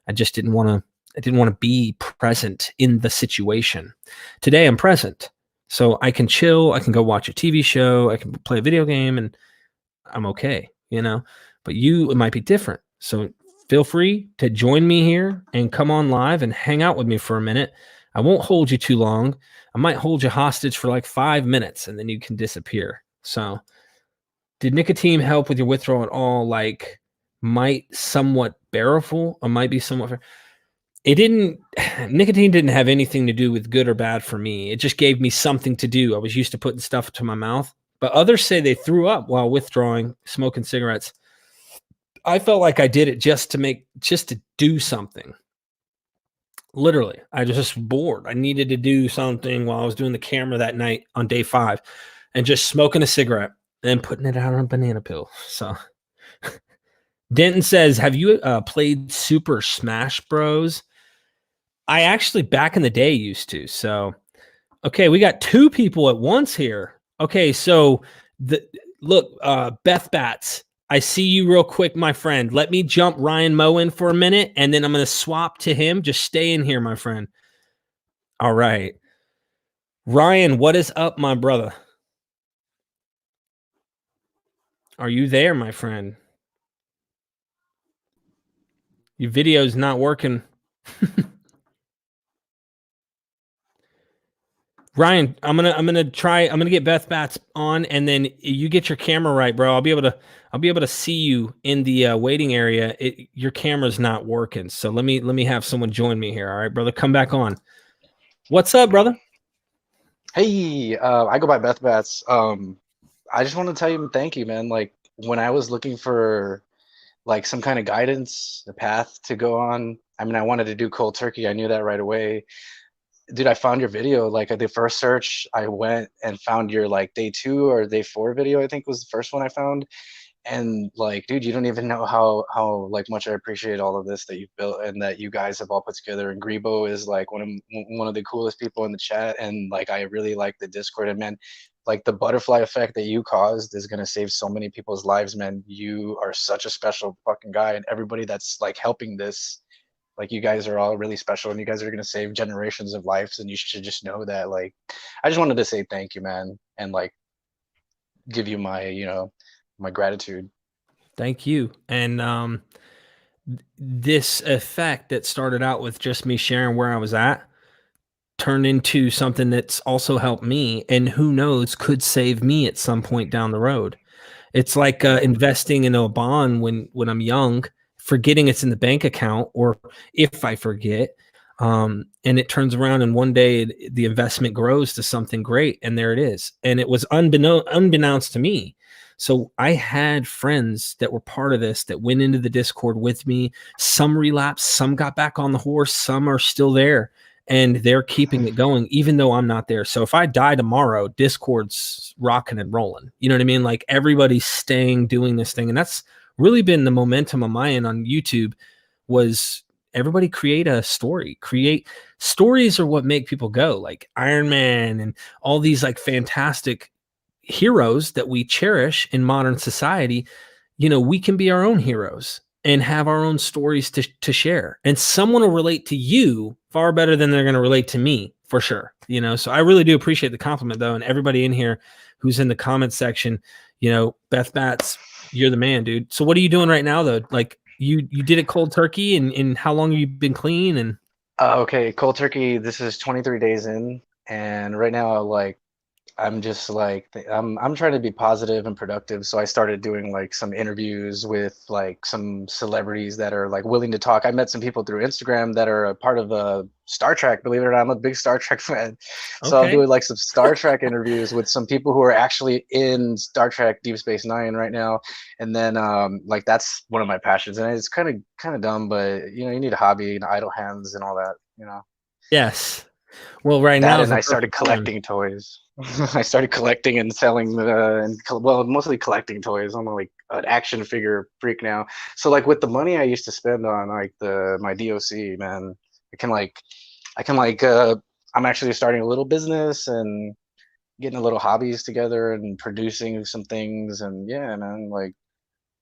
I just didn't want to be present in the situation. Today I'm present. So I can chill, I can go watch a TV show, I can play a video game, and I'm okay, but it might be different. So feel free to join me here and come on live and hang out with me for a minute. I won't hold you too long. I might hold you hostage for like 5 minutes and then you can disappear. So did nicotine help with your withdrawal at all? Like might somewhat bearable or might be somewhat. It didn't, nicotine didn't have anything to do with good or bad for me. It just gave me something to do. I was used to putting stuff to my mouth, but others say they threw up while withdrawing, smoking cigarettes. I felt like I did it just to do something. Literally, I was just bored. I needed to do something while I was doing the camera that night on day 5 and just smoking a cigarette and putting it out on a banana peel. So Denton says, have you played Super Smash Bros? I actually back in the day used to. So, okay, we got 2 people at once here. Okay, so look, Beth Bats, I see you real quick, my friend. Let me jump Ryan Moe in for a minute, and then I'm going to swap to him. Just stay in here, my friend. All right. Ryan, what is up, my brother? Are you there, my friend? Your video's not working. Ryan, I'm gonna get Beth Bats on, and then you get your camera right, bro. I'll be able to see you in the waiting area. Your camera's not working, so let me have someone join me here. All right, brother, come back on. What's up, brother? Hey, I go by Beth Bats. I just want to tell you thank you, man. Like when I was looking for like some kind of guidance, a path to go on. I mean, I wanted to do cold turkey. I knew that right away. Dude, I found your video. Like at the first search, I went and found your like day 2 or day 4 video, I think was the first one I found. And like, dude, you don't even know how like much I appreciate all of this that you've built and that you guys have all put together. And Grebo is like one of the coolest people in the chat. And like, I really like the Discord. And man, like the butterfly effect that you caused is gonna save so many people's lives, man. You are such a special fucking guy, and everybody that's like helping this, like you guys are all really special, and you guys are gonna save generations of lives. And you should just know that. Like, I just wanted to say thank you, man, and like give you my my gratitude. Thank you. And this effect that started out with just me sharing where I was at turned into something that's also helped me, and who knows, could save me at some point down the road. It's like investing in a bond when I'm young, forgetting it's in the bank account, or if I forget, and it turns around and one day the investment grows to something great, and there it is. And it was unbeknownst to me. So I had friends that were part of this that went into the Discord with me. Some relapsed, some got back on the horse, some are still there, and they're keeping it going even though I'm not there. So if I die tomorrow, Discord's rocking and rolling. You know what I mean? Like everybody's staying, doing this thing. And that's really been the momentum on my end on YouTube, was everybody create a story. Create stories are what make people go, like Iron Man and all these like fantastic heroes that we cherish in modern society. You know, we can be our own heroes and have our own stories to share. And someone will relate to you far better than they're going to relate to me, for sure. You know, so I really do appreciate the compliment though. And everybody in here who's in the comment section, you know, Beth Bats, you're the man, dude. So what are you doing right now though? Like you did it cold turkey, and how long have you been clean? And Okay, cold turkey. This is 23 days in, and right now, like, I'm just like I'm trying to be positive and productive. So I started doing like some interviews with like some celebrities that are like willing to talk. I met some people through Instagram that are a part of Star Trek. Believe it or not, I'm a big Star Trek fan. So I'm okay. doing like some Star Trek interviews with some people who are actually in Star Trek Deep Space Nine right now. And then like that's one of my passions. And it's kind of dumb, but you know, you need a hobby and idle hands and all that, you know. Yes. Well, right That now is and the I started perfect time. collecting toys. I started collecting and selling, well, mostly collecting toys. I'm like an action figure freak now. So like with the money I used to spend on like my DOC, man, I can like I'm actually starting a little business and getting a little hobbies together and producing some things. And yeah, man, like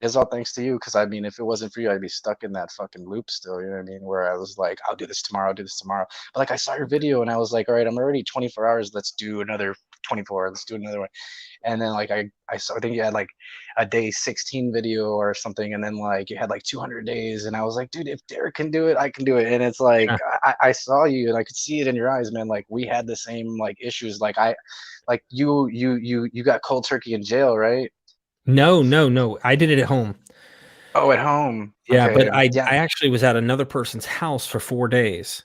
it's all thanks to you, because I mean, if it wasn't for you, I'd be stuck in that fucking loop still. You know what I mean? Where I was like, I'll do this tomorrow, I'll do this tomorrow. But like, I saw your video and I was like, all right, I'm already 24 hours. Let's do another 24. Let's do another one. And then like I saw, I think you had like a day 16 video or something, and then like you had like 200 days, and I was like, dude, if Derek can do it, I can do it. And it's like Yeah. I saw you and I could see it in your eyes, man. Like we had the same like issues. Like you got cold turkey in jail, right? No. I did it at home. Oh, at home. Yeah, Okay. but I Yeah. actually was at another person's house for 4 days.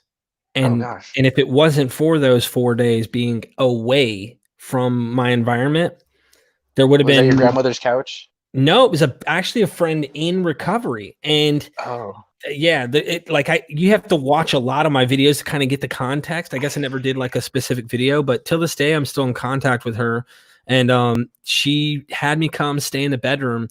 Oh And gosh. if it wasn't for those 4 days being away from my environment, there would have Was that your been grandmother's couch? no, it was actually a friend in recovery. And Oh, yeah, you have to watch a lot of my videos to kind of get the context. I guess I never did like a specific video, but till this day I'm still in contact with her. And she had me come stay in the bedroom.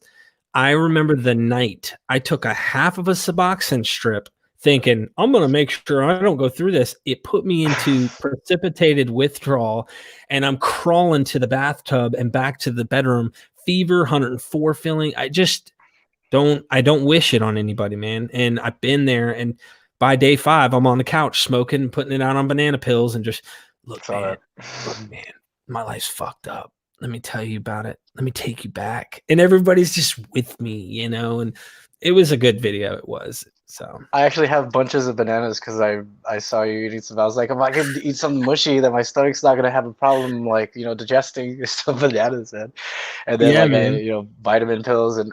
I remember the night I took a half of a Suboxone strip thinking, I'm going to make sure I don't go through this. It put me into precipitated withdrawal, and I'm crawling to the bathtub and back to the bedroom, fever, 104 feeling. I don't wish it on anybody, man. And I've been there. And by day 5, I'm on the couch smoking, putting it out on banana pills, and just look, saw man, that. my life's fucked up. Let me tell you about it. Let me take you back. And everybody's just with me, you know, and it was a good video. It was. So I actually have bunches of bananas because I saw you eating some. I was like, if I can eat something mushy, then my stomach's not gonna have a problem, like, you know, digesting some bananas. And then yeah, like man. you know, vitamin pills. And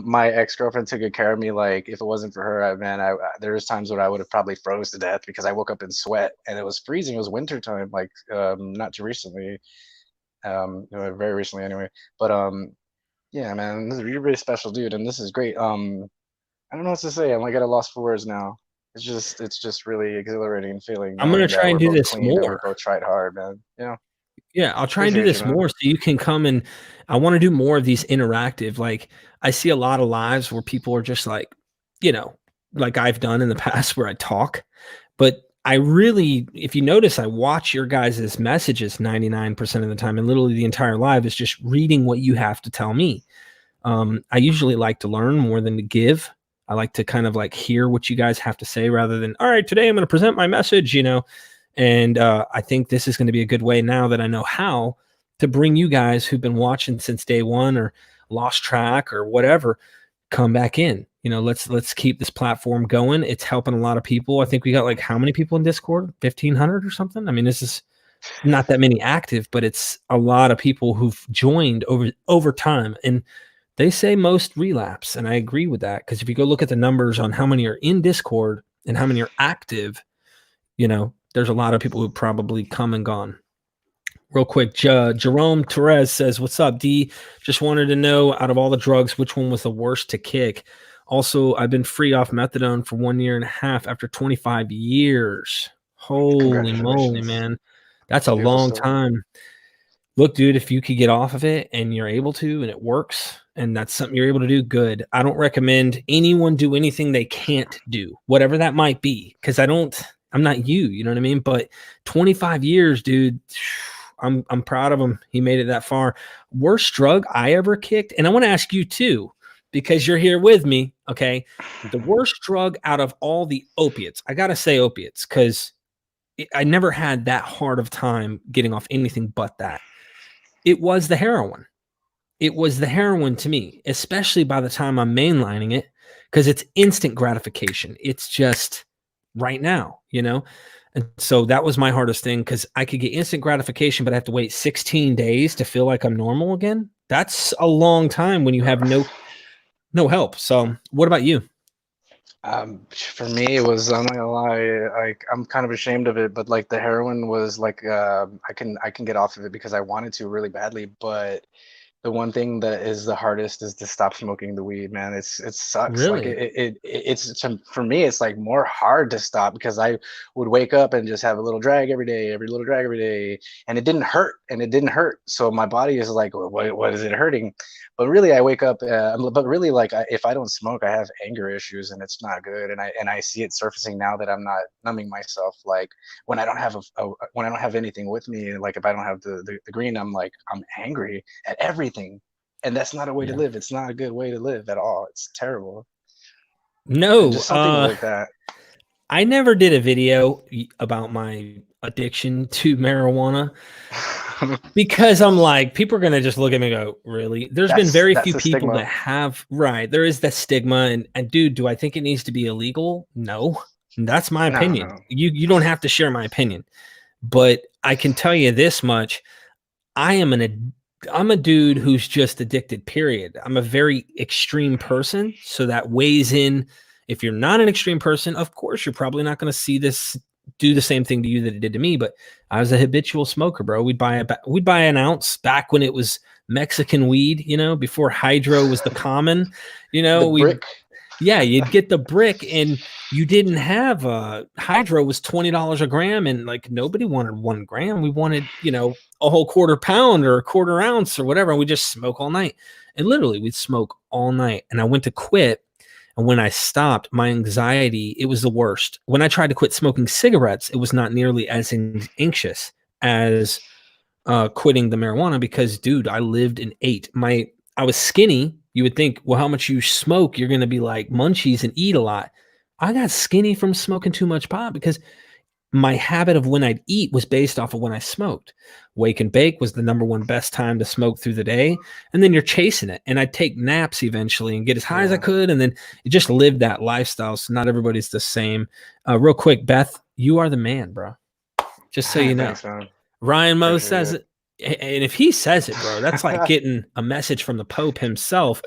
my ex-girlfriend took good care of me. Like if it wasn't for her, there was times when I would have probably froze to death because I woke up in sweat and it was freezing. It was winter time, like not too recently, you know, very recently anyway. But yeah, man, you're a really special dude, and this is great. I don't know what to say. I'm like at a loss for words now. It's just really exhilarating feeling I'm gonna knowing that try and we're do both this clean and we more. both tried hard, man. You know, Yeah, I'll try and do appreciate this you, man. more so you can come, and I want to do more of these interactive. Like I see a lot of lives where people are just like, you know, like I've done in the past where I talk, but I really, if you notice, I watch your guys' messages 99% of the time, and literally the entire live is just reading what you have to tell me. I usually like to learn more than to give. I like to kind of like hear what you guys have to say rather than, all right, today I'm going to present my message, you know. And I think this is going to be a good way now that I know how to bring you guys who've been watching since day one or lost track or whatever, come back in. You know, let's keep this platform going. It's helping a lot of people. I think we got like how many people in Discord? 1,500 or something. I mean, this is not that many active, but it's a lot of people who've joined over time. And they say most relapse, and I agree with that, because if you go look at the numbers on how many are in Discord and how many are active, you know, there's a lot of people who probably come and gone. Real quick, Jerome Torres says, "What's up, D? Just wanted to know, out of all the drugs, which one was the worst to kick? Also, I've been free off methadone for 1.5 years after 25 years. Holy moly, man. That's a long time. Look, dude, if you could get off of it and you're able to, and it works, and that's something you're able to do, good. I don't recommend anyone do anything they can't do, whatever that might be, because I'm not you know what I mean? But 25 years, dude, I'm proud of him. He made it that far. Worst drug I ever kicked, and I want to ask you too, because you're here with me, okay? The worst drug out of all the opiates, I got to say opiates, because I never had that hard of time getting off anything but that. It was the heroin. It was the heroin to me, especially by the time I'm mainlining it, because it's instant gratification. It's just right now, you know? And so that was my hardest thing, because I could get instant gratification, but I have to wait 16 days to feel like I'm normal again. That's a long time when you have no help. So what about you? For me, it was, I'm not gonna lie, like I'm kind of ashamed of it, but like the heroin was like, I can get off of it because I wanted to really badly, but the one thing that is the hardest is to stop smoking the weed, man. It sucks. Really? Like it's for me, it's like more hard to stop, because I would wake up and just have a little drag every day, and it didn't hurt. So my body is like, what is it hurting? But really, I wake up. But really, like if I don't smoke, I have anger issues, and it's not good. And I see it surfacing now that I'm not numbing myself. Like when I don't have when I don't have anything with me, like if I don't have the green, I'm angry at everything, and that's not a way to live. It's not a good way to live at all. It's terrible. No, and just something like that. I never did a video about my addiction to marijuana because I'm like, people are going to just look at me and go, really? There's been very few people that have, right. There is that stigma. And dude, do I think it needs to be illegal? No, that's my opinion. No. You don't have to share my opinion, but I can tell you this much. I'm a dude who's just addicted, period. I'm a very extreme person. So that weighs in. If you're not an extreme person, of course, you're probably not going to see this do the same thing to you that it did to me. But I was a habitual smoker, bro. We'd buy an ounce back when it was Mexican weed, you know, before hydro was the common, you know, you'd get the brick, and you didn't have hydro was $20 a gram, and like nobody wanted 1 gram. We wanted, you know, a whole quarter pound or a quarter ounce or whatever. And we just smoke all night, and literally we'd smoke all night. And I went to quit. And when I stopped, my anxiety, it was the worst. When I tried to quit smoking cigarettes, it was not nearly as anxious as quitting the marijuana, because, dude, I lived and ate. I was skinny. You would think, well, how much you smoke, you're going to be like munchies and eat a lot. I got skinny from smoking too much pot, because my habit of when I'd eat was based off of when I smoked. Wake and bake was the #1 best time to smoke through the day. And then you're chasing it. And I'd take naps eventually and get as high as I could. And then it just lived that lifestyle. So not everybody's the same. Real quick, Beth, you are the man, bro. Just so you know. Thanks, Ryan Moe says it. And if he says it, bro, that's like getting a message from the Pope himself.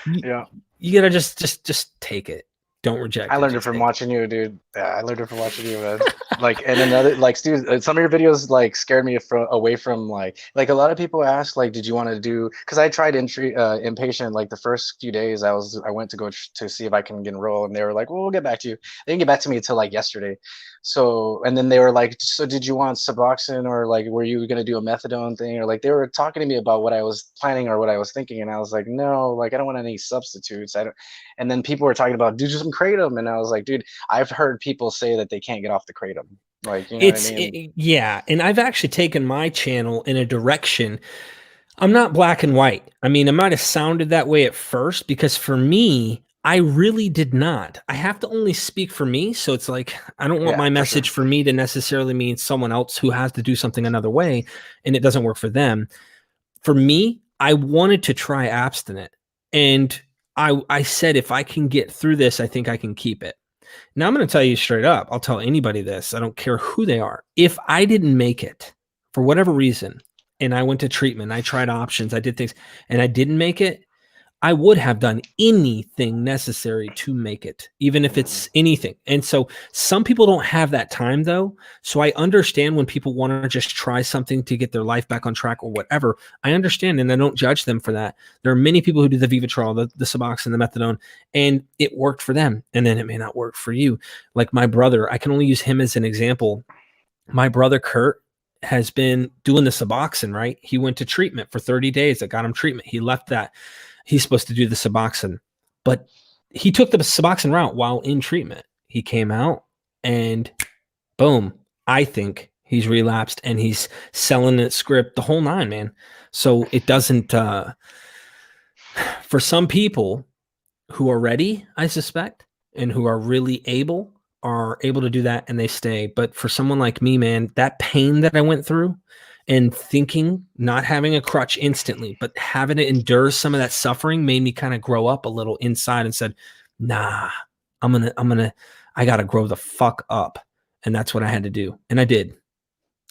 Yeah. You got to just take it. Don't reject it. I learned it from watching you, dude. Yeah, I learned it from watching you, man. Like, and another, like, Stu, some of your videos like scared me away from like a lot of people ask, like, did you want to do? Because I tried Inpatient like the first few days. I went to go to see if I can get enrolled, and they were like, well, we'll get back to you. They didn't get back to me until like yesterday. So, and then they were like, so did you want Suboxone, or like, were you gonna do a methadone thing, or like they were talking to me about what I was planning or what I was thinking, and I was like, no, like I don't want any substitutes. I don't. And then people were talking about do some kratom, and I was like, dude, I've heard people say that they can't get off the kratom. Like, you know what I mean? Yeah, and I've actually taken my channel in a direction. I'm not black and white. I mean, it might have sounded that way at first, because for me, I really did not. I have to only speak for me. So it's like, I don't want my message for me to necessarily mean someone else who has to do something another way, and it doesn't work for them. For me, I wanted to try abstinent, and I said, if I can get through this, I think I can keep it. Now I'm going to tell you straight up. I'll tell anybody this. I don't care who they are. If I didn't make it for whatever reason, and I went to treatment, I tried options, I did things, and I didn't make it, I would have done anything necessary to make it, even if it's anything. And so some people don't have that time though. So I understand when people want to just try something to get their life back on track or whatever. I understand, and I don't judge them for that. There are many people who do the Vivitrol, the Suboxone, the Methadone, and it worked for them. And then it may not work for you. Like my brother, I can only use him as an example. My brother, Kurt, has been doing the Suboxone, right? He went to treatment for 30 days. That got him treatment. He left that. He's supposed to do the Suboxone, but he took the Suboxone route while in treatment. He came out and boom, I think he's relapsed and he's selling it script the whole nine, man. So it doesn't, for some people who are ready, I suspect, and who are really able to do that and they stay. But for someone like me, man, that pain that I went through, and thinking, not having a crutch instantly, but having to endure some of that suffering made me kind of grow up a little inside and said, nah, I got to grow the fuck up. And that's what I had to do. And I did,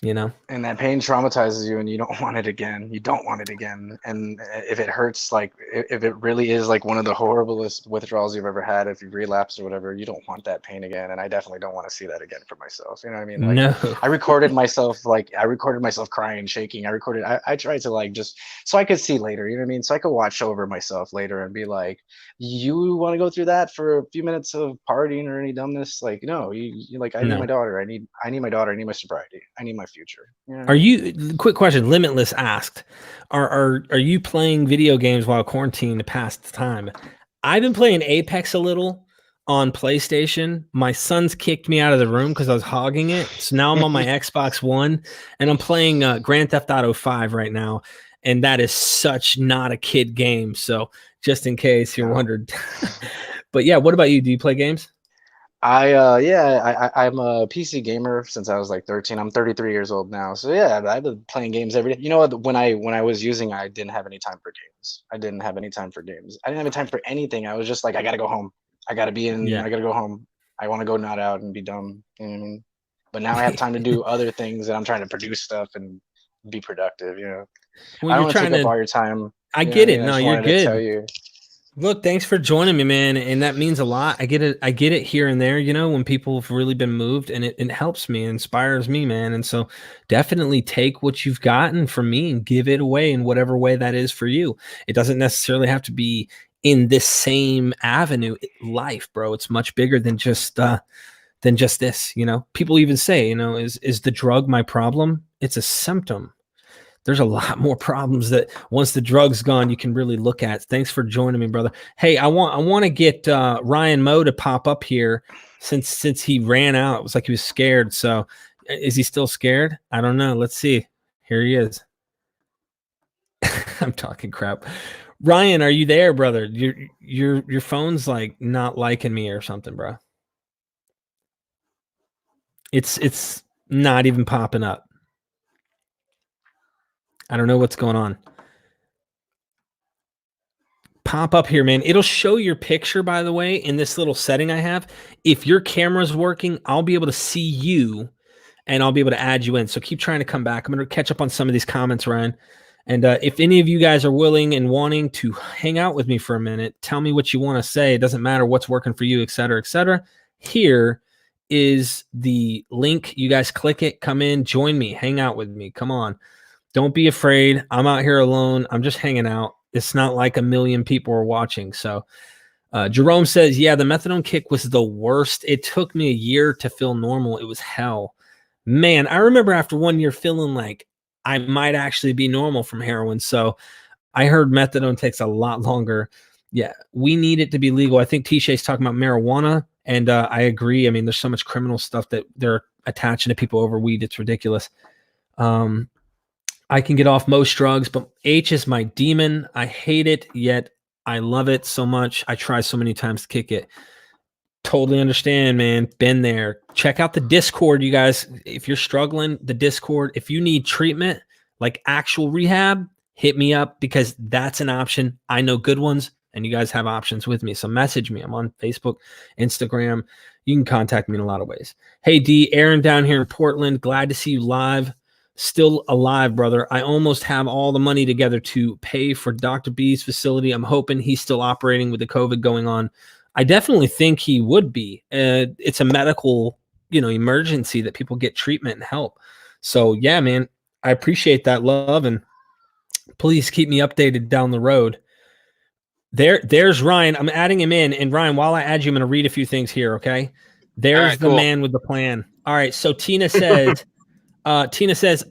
you know? And that pain traumatizes you and you don't want it again. You don't want it again. And if it hurts, like if it really is like one of the horriblest withdrawals you've ever had, if you relapse or whatever, you don't want that pain again. And I definitely don't want to see that again for myself. You know what I mean? Like, no. I recorded myself crying, shaking. I tried to like just so I could see later, you know what I mean? So I could watch over myself later and be like, you want to go through that for a few minutes of partying or any dumbness? Like, no, you like, I need my daughter. I need my daughter. I need my sobriety. I need my future. You know? Are you, quick question, Limitless asked, are you playing video games while quarantined to pass the time? I've been playing Apex a little on PlayStation. My son's kicked me out of the room because I was hogging it. So now I'm on my Xbox One and I'm playing Grand Theft Auto 5 right now. And that is such not a kid game. So just in case you're wondered. But yeah, what about you? Do you play games? I'm a PC gamer since I was like 13. I'm 33 years old now. So yeah, I've been playing games every day. You know what? When I was using, I didn't have any time for games. I didn't have any time for time for anything. I was just like, I gotta go home. I gotta be in. I gotta go home. I want to go not out and be dumb. You know what I mean? But now I have time to do other things, and I'm trying to produce stuff and be productive. You know, well, I don't want to take up all your time. I get it. I no, just you're wanted to good. tell you. Look, thanks for joining me, man. And that means a lot. I get it here and there, you know, when people have really been moved, and it helps me, inspires me, man. And so definitely take what you've gotten from me and give it away in whatever way that is for you. It doesn't necessarily have to be in this same avenue. Life, bro, it's much bigger than just this, you know. People even say, you know, is the drug my problem? It's a symptom. There's a lot more problems that once the drug's gone, you can really look at. Thanks for joining me, brother. Hey, I want to get Ryan Moe to pop up here since he ran out. It was like he was scared. So is he still scared? I don't know. Let's see. Here he is. I'm talking crap. Ryan, are you there, brother? Your phone's like not liking me or something, bro. It's not even popping up. I don't know what's going on. Pop up here, man. It'll show your picture, by the way, in this little setting I have. If your camera's working, I'll be able to see you and I'll be able to add you in. So keep trying to come back. I'm going to catch up on some of these comments, Ryan. And if any of you guys are willing and wanting to hang out with me for a minute, tell me what you want to say. It doesn't matter what's working for you, et cetera, et cetera. Here is the link. You guys click it, come in, join me, hang out with me. Come on. Don't be afraid. I'm out here alone. I'm just hanging out. It's not like a million people are watching. So Jerome says, yeah, the methadone kick was the worst. It took me a year to feel normal. It was hell. Man, I remember after 1 year feeling like I might actually be normal from heroin. So I heard methadone takes a lot longer. Yeah, we need it to be legal. I think T-Shay's talking about marijuana, and I agree. I mean, there's so much criminal stuff that they're attaching to people over weed. It's ridiculous. I can get off most drugs, but H is my demon. I hate it, yet I love it so much. I try so many times to kick it. Totally understand, man. Been there. Check out the Discord, you guys. If you're struggling, the Discord. If you need treatment, like actual rehab, hit me up because that's an option. I know good ones, and you guys have options with me. So message me. I'm on Facebook, Instagram. You can contact me in a lot of ways. Hey, D, Aaron down here in Portland. Glad to see you live. Still alive, brother. I almost have all the money together to pay for Dr. B's facility. I'm hoping he's still operating with the COVID going on. I definitely think he would be. It's a medical, emergency that people get treatment and help. So yeah, man, I appreciate that love, and please keep me updated down the road. There's Ryan. I'm adding him in. And Ryan, while I add you, I'm going to read a few things here. Okay. There's the man with the plan. All right. So Tina says,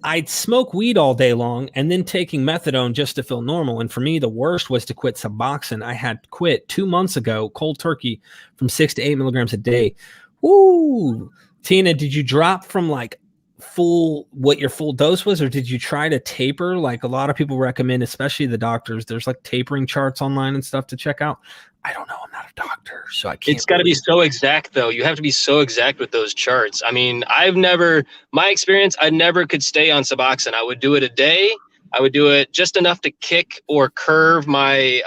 I'd smoke weed all day long and then taking methadone just to feel normal. And for me, the worst was to quit Suboxone. I had quit 2 months ago, cold turkey, from 6 to 8 milligrams a day. Woo. Tina, did you drop from like what your full dose was, or did you try to taper? Like a lot of people recommend, especially the doctors, there's like tapering charts online and stuff to check out. I don't know. I'm not a doctor, so I can't. It's got to be so exact, though. You have to be so exact with those charts. I mean, my experience, I never could stay on Suboxone. I would do it a day. I would do it just enough to kick or curve my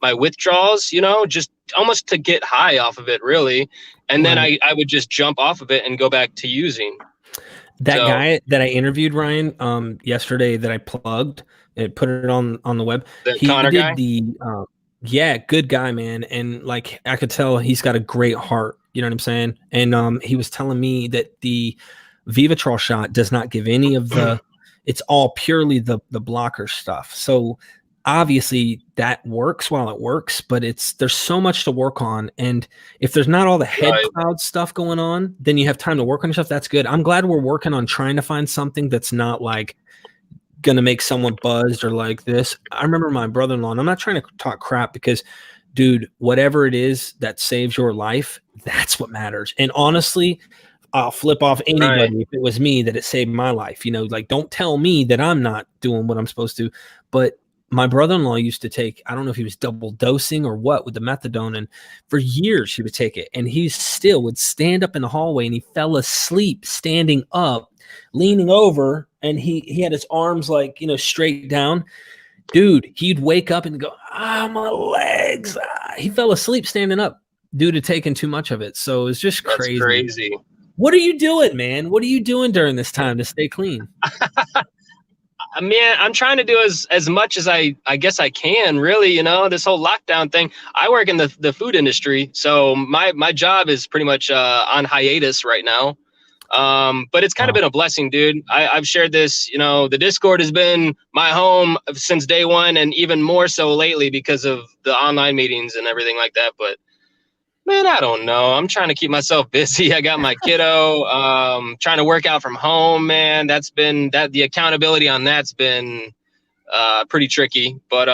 my withdrawals, just almost to get high off of it, really. And then I would just jump off of it and go back to using. That guy that I interviewed, Ryan, yesterday, that I plugged and put it on the web. He Connor did guy? Yeah, good guy, man. And like, I could tell he's got a great heart. You know what I'm saying? And he was telling me that the Vivitrol shot does not give any of it's all purely the blocker stuff. So obviously that works while it works, but there's so much to work on. And if there's not all the head cloud stuff going on, then you have time to work on yourself. That's good. I'm glad we're working on trying to find something that's not like going to make someone buzzed or like this. I remember my brother-in-law, and I'm not trying to talk crap because, dude, whatever it is that saves your life, that's what matters. And honestly, I'll flip off anybody if it was me that it saved my life. Like, don't tell me that I'm not doing what I'm supposed to. But my brother-in-law used to take, I don't know if he was double dosing or what with the methadone, and for years he would take it, and he still would stand up in the hallway, and he fell asleep standing up, leaning over, and he had his arms like, straight down. Dude, he'd wake up and go, my legs. He fell asleep standing up due to taking too much of it. So it's just crazy. That's crazy. What are you doing, man? What are you doing during this time to stay clean? I mean, I'm trying to do as much as I guess I can, really, this whole lockdown thing. I work in the food industry, so my job is pretty much on hiatus right now. But it's kind of been a blessing, dude. I've shared this, the Discord has been my home since day one, and even more so lately because of the online meetings and everything like that. But man, I don't know. I'm trying to keep myself busy. I got my kiddo, trying to work out from home, man. The accountability on that's been pretty tricky. But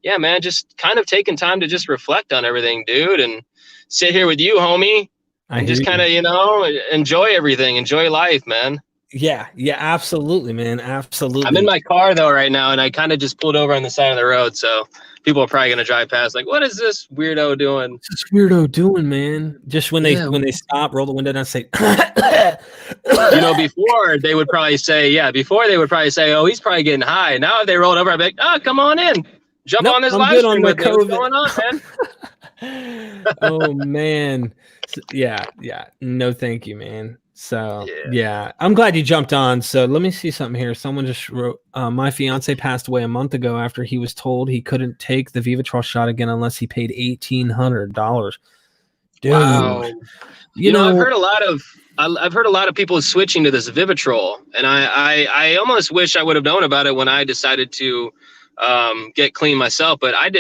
yeah, man, just kind of taking time to just reflect on everything, dude, and sit here with you, homie. And just kind of, enjoy everything, enjoy life, man. Yeah, absolutely, man. Absolutely. I'm in my car though right now, and I kind of just pulled over on the side of the road, so people are probably gonna drive past like, what is this weirdo doing? What's this weirdo doing, man? Just when they stop, roll the window down and say before they would probably say, oh, he's probably getting high. Now if they rolled over, I'd be like, oh, come on in. Jump on this live stream with me. What's going on, man? Oh man. Yeah. No, thank you, man. So yeah, I'm glad you jumped on. So let me see something here. Someone just wrote, my fiance passed away a month ago after he was told he couldn't take the Vivitrol shot again unless he paid $1,800. Dude, wow. I've heard a lot of people switching to this Vivitrol, and I almost wish I would have known about it when I decided to get clean myself. But I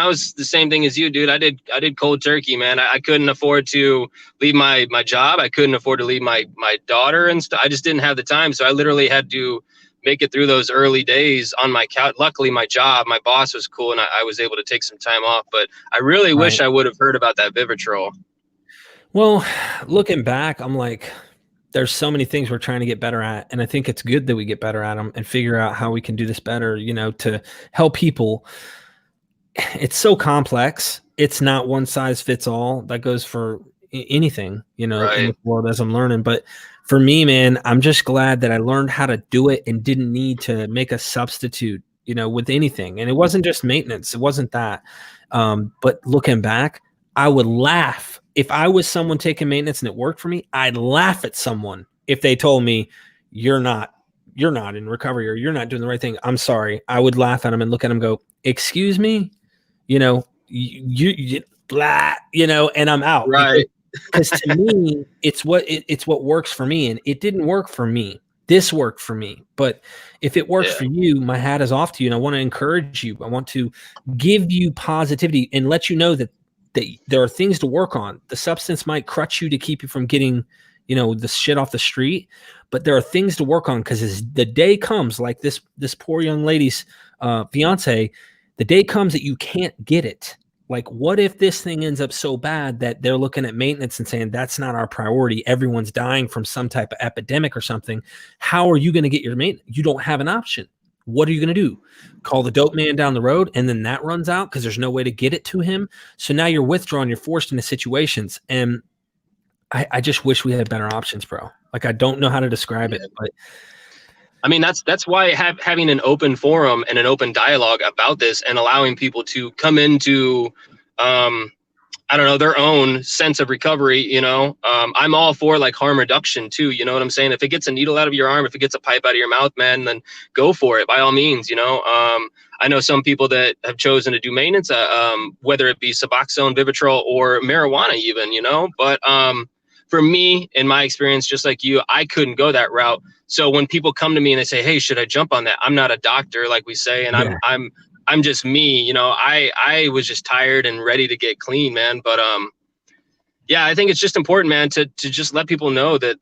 was the same thing as you, dude. I did cold turkey, man. I couldn't afford to leave my job. I couldn't afford to leave my daughter and stuff. I just didn't have the time. So I literally had to make it through those early days on my couch. Luckily my boss was cool, and I was able to take some time off, but I really wish I would have heard about that Vivitrol. Well, looking back, I'm like, there's so many things we're trying to get better at. And I think it's good that we get better at them and figure out how we can do this better, to help people. It's so complex. It's not one size fits all. That goes for anything, in the world as I'm learning. But for me, man, I'm just glad that I learned how to do it and didn't need to make a substitute with anything. And it wasn't just maintenance. It wasn't that. But looking back, I would laugh if I was someone taking maintenance and it worked for me. I'd laugh at someone if they told me you're not in recovery or you're not doing the right thing. I'm sorry. I would laugh at them and look at them and go, excuse me, you blah, and I'm out. Right. Because to me, it's what works for me. And it didn't work for me. This worked for me. But if it works for you, my hat is off to you. And I want to encourage you. I want to give you positivity and let you know that there are things to work on. The substance might crutch you to keep you from getting, the shit off the street, but there are things to work on, because as the day comes, like this poor young lady's fiance, the day comes that you can't get it. Like, what if this thing ends up so bad that they're looking at maintenance and saying, that's not our priority. Everyone's dying from some type of epidemic or something. How are you going to get your maintenance? You don't have an option. What are you going to do? Call the dope man down the road, and then that runs out because there's no way to get it to him. So now you're withdrawn. You're forced into situations. And I just wish we had better options, bro. Like, I don't know how to describe it, but I mean, that's why having an open forum and an open dialogue about this and allowing people to come into, their own sense of recovery, I'm all for like harm reduction too. You know what I'm saying? If it gets a needle out of your arm, if it gets a pipe out of your mouth, man, then go for it by all means, I know some people that have chosen to do maintenance, whether it be Suboxone, Vivitrol, or marijuana even, but for me, in my experience, just like you, I couldn't go that route. So when people come to me and they say, hey, should I jump on that? I'm not a doctor, like we say, and I'm just me, I was just tired and ready to get clean, man. But I think it's just important, man, to just let people know that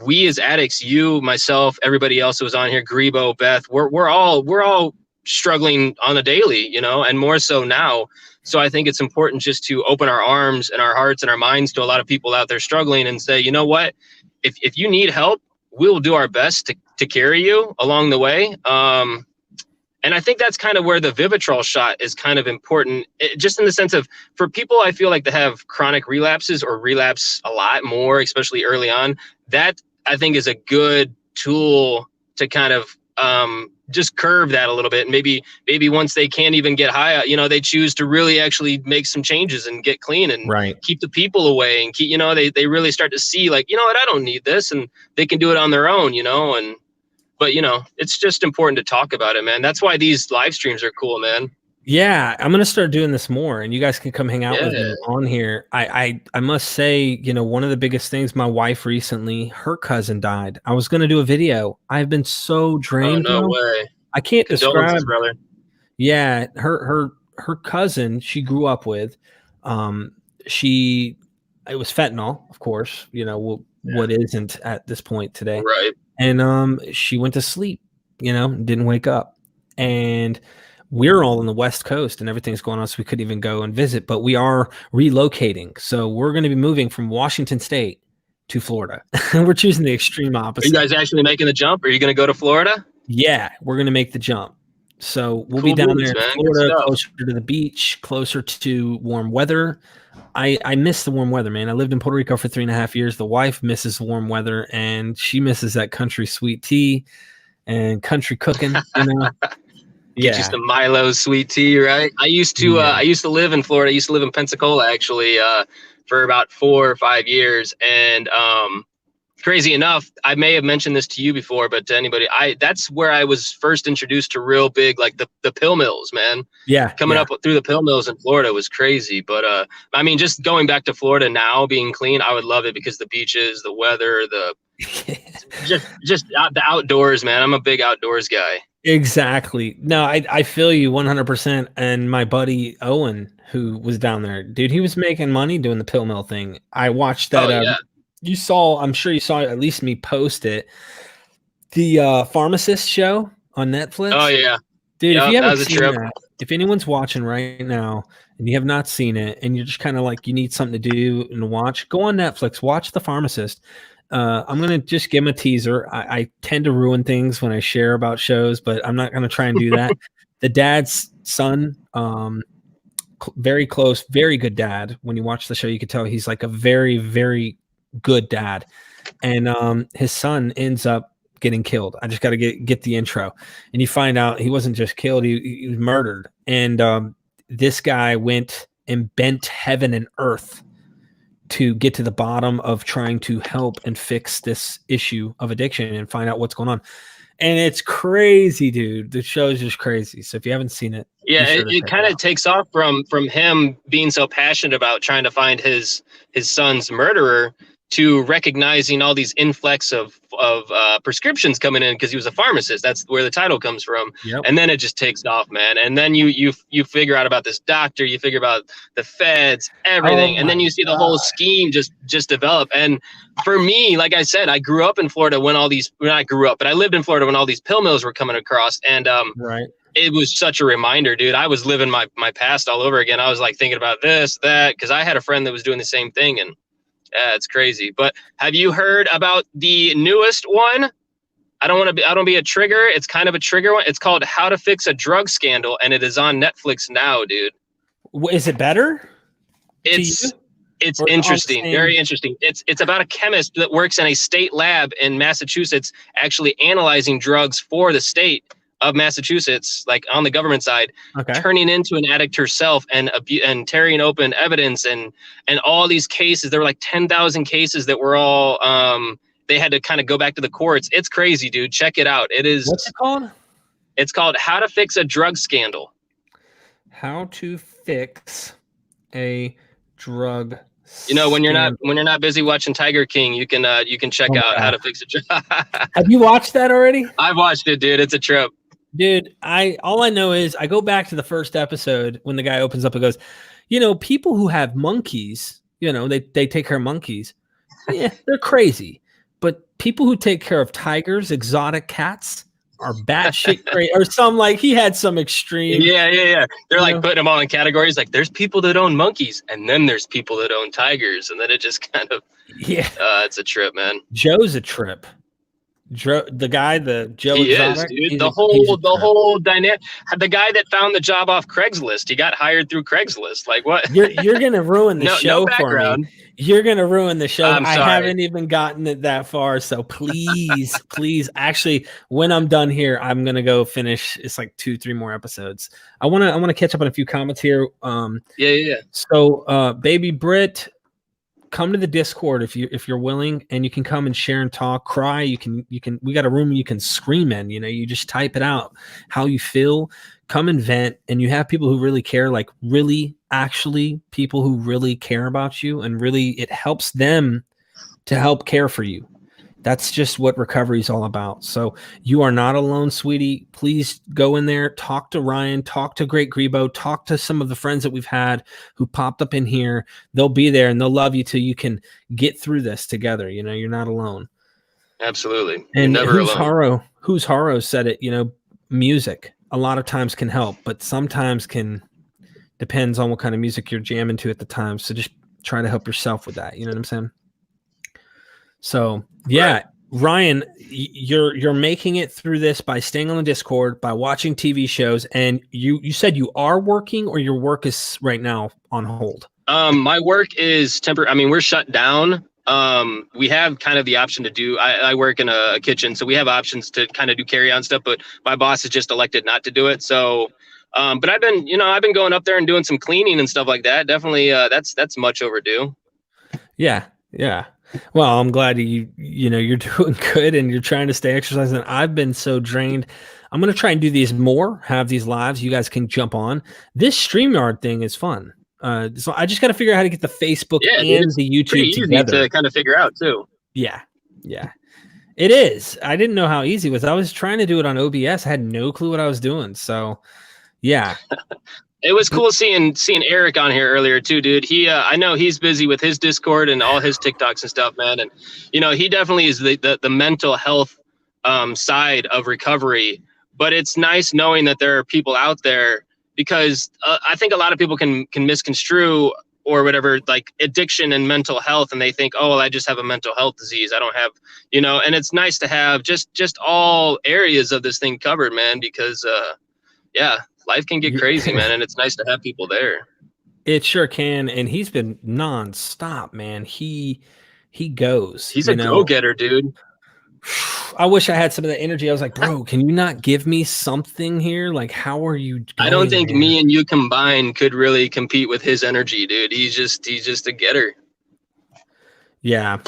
we as addicts, you, myself, everybody else who was on here, Grebo, Beth, we're all struggling on a daily, and more so now. So I think it's important just to open our arms and our hearts and our minds to a lot of people out there struggling and say, you know what, if you need help, we'll do our best to carry you along the way. And I think that's kind of where the Vivitrol shot is kind of important, just in the sense of, for people I feel like that have chronic relapses or relapse a lot more, especially early on, that I think is a good tool to kind of just curve that a little bit. And maybe once they can't even get high, they choose to really actually make some changes and get clean and keep the people away and keep, they really start to see like, what, I don't need this, and they can do it on their own, but it's just important to talk about it, man. That's why these live streams are cool, man. Yeah, I'm gonna start doing this more, and you guys can come hang out with me on here. I must say, one of the biggest things. My wife recently, her cousin died. I was gonna do a video. I've been so drained. Oh, no way! I can't describe, brother. Yeah, her cousin she grew up with. It was fentanyl, of course. What isn't at this point today, right? And she went to sleep. Didn't wake up, and we're all on the West Coast and everything's going on, so we couldn't even go and visit, but we are relocating. So we're going to be moving from Washington State to Florida. We're choosing the extreme opposite. Are you guys actually making the jump? Are you going to go to Florida? Yeah, we're going to make the jump. So we'll be down there in Florida, closer to the beach, closer to warm weather. I miss the warm weather, man. I lived in Puerto Rico for 3.5 years. The wife misses warm weather, and she misses that country sweet tea and country cooking, Get you some Milo sweet tea, right? I used to live in Florida. I used to live in Pensacola, actually, for about 4 or 5 years. And crazy enough, I may have mentioned this to you before, but to anybody, that's where I was first introduced to real big, like the pill mills, man. Yeah. Coming up through the pill mills in Florida was crazy. But I mean, just going back to Florida now, being clean, I would love it because the beaches, the weather, just the outdoors, man. I'm a big outdoors guy. Exactly. No, I feel you 100%. And my buddy Owen, who was down there, dude, he was making money doing the pill mill thing. I watched that. I'm sure you saw at least me post it. The Pharmacist show on Netflix. Oh yeah, dude. If you haven't seen that, if anyone's watching right now and you have not seen it, and you're just kind of like you need something to do and watch, go on Netflix, watch The Pharmacist. I'm going to just give him a teaser. I tend to ruin things when I share about shows, but I'm not going to try and do that. The dad's son, very close, very good dad. When you watch the show, you can tell he's like a very, very good dad. And his son ends up getting killed. I just got to get the intro. And you find out he wasn't just killed, he was murdered. And this guy went and bent heaven and earth to get to the bottom of trying to help and fix this issue of addiction and find out what's going on. And it's crazy, dude. The show is just crazy. So if you haven't seen it, yeah, be sure to it check kind of out. takes off from him being so passionate about trying to find his son's murderer to recognizing all these influx of prescriptions coming in because he was a pharmacist. That's where the title comes from. Yep. And then it just takes off, man. And then you figure out about this doctor, you figure about the feds, everything, and then you see the whole scheme just develop. And for me, like I said, I grew up in Florida when all these, well, not grew up, but I lived in Florida when all these pill mills were coming across. And Right. it was such a reminder, dude. I was living my past all over again. I was like thinking about this, that, because I had a friend that was doing the same thing, and yeah, it's crazy. But have you heard about the newest one? I don't be a trigger. It's kind of a trigger one. It's called How to Fix a Drug Scandal, and it is on Netflix now, dude. Is it better? It's Or interesting, same? very interesting. It's about a chemist that works in a state lab in Massachusetts, actually analyzing drugs for the state of Massachusetts, like on the government side, Okay. turning into an addict herself and tearing open evidence and all these cases. There were like 10,000 cases that were all they had to kind of go back to the courts. It's crazy, dude. Check it out. It is. What's it called? It's called How to Fix a Drug Scandal. How to Fix a Drug You know, when you're Scandal. not busy watching Tiger King, you can check Oh my out How God. to Fix a Drug. Have you watched that already? I've watched it, dude. It's a trip. Dude, all I know is I go back to the first episode when the guy opens up and goes, people who have monkeys, they take care of monkeys. Yeah, they're crazy. But people who take care of tigers, exotic cats, are batshit crazy. Or he had some extreme. Yeah. They're like know? putting them all in categories. Like there's people that own monkeys, and then there's people that own tigers, and then it just kind of Yeah. it's a trip, man. Joe's a trip. The guy, the Joe He Exotic, is, dude. he's The a trip. whole dynamic. The guy that found the job off Craigslist, he got hired through Craigslist. Like what? You're gonna ruin the no show for me. background. You're gonna ruin the show. I'm I sorry. haven't even gotten it that far, so please. Actually, when I'm done here, I'm gonna go finish. It's like 2-3 more episodes. I wanna catch up on a few comments here. Yeah. So, Baby Brit, come to the Discord if you're willing, and you can come and share and talk, cry. You can. We got a room you can scream in. You just type it out how you feel. Come and vent, and you have people who really care, like really, actually, people who really care about you, and really, it helps them to help care for you. That's just what recovery is all about. So you are not alone, sweetie. Please go in there, talk to Ryan, talk to Great Grebo, talk to some of the friends that we've had who popped up in here. They'll be there and they'll love you till you can get through this together. You're not alone. Absolutely. And You're never alone. Who's Haro said it, music a lot of times can help, but sometimes depends on what kind of music you're jamming to at the time. So just try to help yourself with that. You know what I'm saying? So yeah, right. Ryan, you're making it through this by staying on the Discord, by watching TV shows, and you said you are working, or your work is right now on hold. My work is temporary. I mean, we're shut down. We have kind of the option to do. I work in a kitchen, so we have options to kind of do carry on stuff. But my boss has just elected not to do it. So, but I've been going up there and doing some cleaning and stuff like that. Definitely, that's much overdue. Yeah. Well, I'm glad you're doing good and you're trying to stay exercising. I've been so drained. I'm going to try and do these more, have these lives. You guys can jump on. This StreamYard thing is fun. So I just got to figure out how to get the Facebook and the YouTube together. To kind of figure out too. Yeah. It is. I didn't know how easy it was. I was trying to do it on OBS. I had no clue what I was doing. So, yeah. It was cool seeing Eric on here earlier too, dude. He, I know he's busy with his Discord and all his TikToks and stuff, man. And he definitely is the mental health side of recovery. But it's nice knowing that there are people out there, because I think a lot of people can misconstrue or whatever, like addiction and mental health, and they think, oh, well, I just have a mental health disease. I don't have, And it's nice to have just all areas of this thing covered, man. Because life can get crazy, man, and it's nice to have people there. It sure can, and he's been nonstop, man. He goes. He's a go-getter, dude. I wish I had some of that energy. I was like, bro, can you not give me something here? Like, how are you I don't going, think man? me and you combined could really compete with his energy, dude. He's just a getter. Yeah.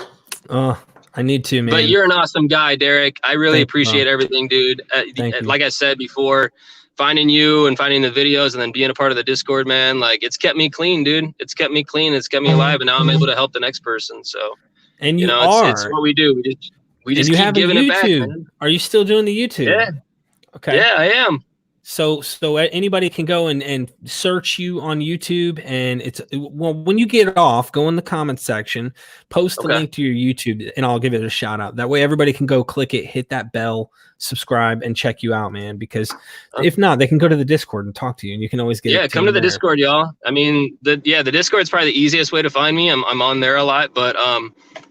I need to, man. But you're an awesome guy, Derek. I really Thank you, bro. appreciate everything, dude. Thank you. Like I said before, finding you and finding the videos and then being a part of the Discord, man, like it's kept me clean, dude. It's kept me clean. It's kept me alive, and now I'm able to help the next person. So, And you it's are. what we do. We just and you keep have giving a it back, YouTube. man. Are you still doing the YouTube? Yeah. Okay. Yeah, I am. So anybody can go and search you on YouTube, and when you get it off, go in the comment section, post a Okay. link to your YouTube, and I'll give it a shout out. That way everybody can go click it, hit that bell, subscribe, and check you out, man. Because if not, they can go to the Discord and talk to you, and you can always get Come to the there. Discord, y'all. I mean, the Discord's probably the easiest way to find me. I'm on there a lot, but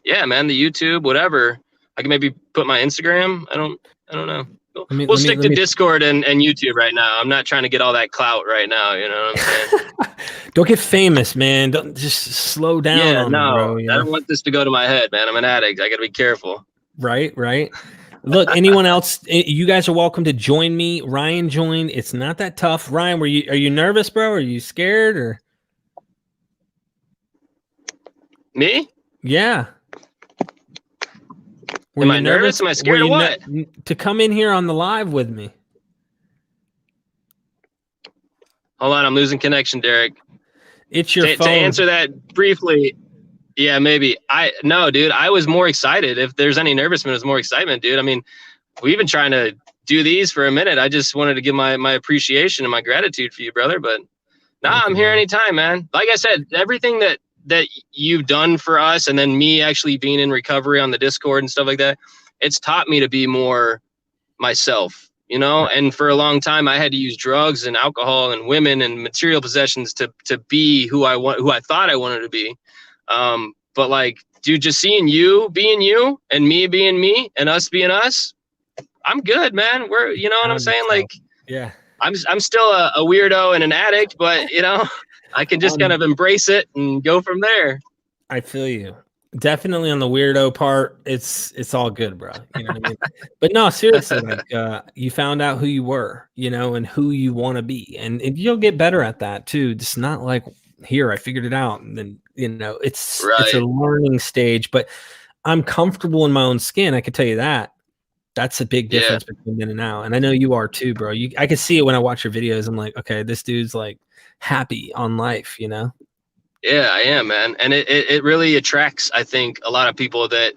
yeah, man, the YouTube, whatever. I can maybe put my Instagram. I don't know. We'll stick to Discord and YouTube right now. I'm not trying to get all that clout right now. You know what I'm saying? Don't get famous, man. Don't just slow down. Yeah, on no, me, bro, you I know? don't want this to go to my head, man. I'm an addict. I got to be careful. Right. Look, anyone else? You guys are welcome to join me. Ryan joined. It's not that tough. Ryan, are you nervous, bro? Are you scared or? Me? Yeah. Am I nervous? Am I scared of what? To come in here on the live with me. Hold on, I'm losing connection, Derek. It's your phone. To answer that briefly, yeah, maybe. No, dude, I was more excited. If there's any nervousness, it was more excitement, dude. I mean, we've been trying to do these for a minute. I just wanted to give my appreciation and my gratitude for you, brother. But I'm here anytime, man. Like I said, everything that you've done for us, and then me actually being in recovery on the Discord and stuff like that, it's taught me to be more myself, you know. And for a long time I had to use drugs and alcohol and women and material possessions to be who I thought I wanted to be. But like, dude, just seeing you being you and me being me and us being us, I'm good, man. We're, you know what I'm saying? Like, yeah, I'm still a weirdo and an addict, but you know, I can just kind of embrace it and go from there. I feel you. Definitely on the weirdo part, it's all good, bro. You know what I mean? But no, seriously, like you found out who you were, you know, and who you want to be, and you'll get better at that too. Just not like, here, I figured it out, and then, you know, it's a learning stage. But I'm comfortable in my own skin. I can tell you that. That's a big difference between then and now. And I know you are too, bro. I can see it when I watch your videos. I'm like, okay, this dude's like happy on life, you know? Yeah, I am, man. And it really attracts, I think, a lot of people that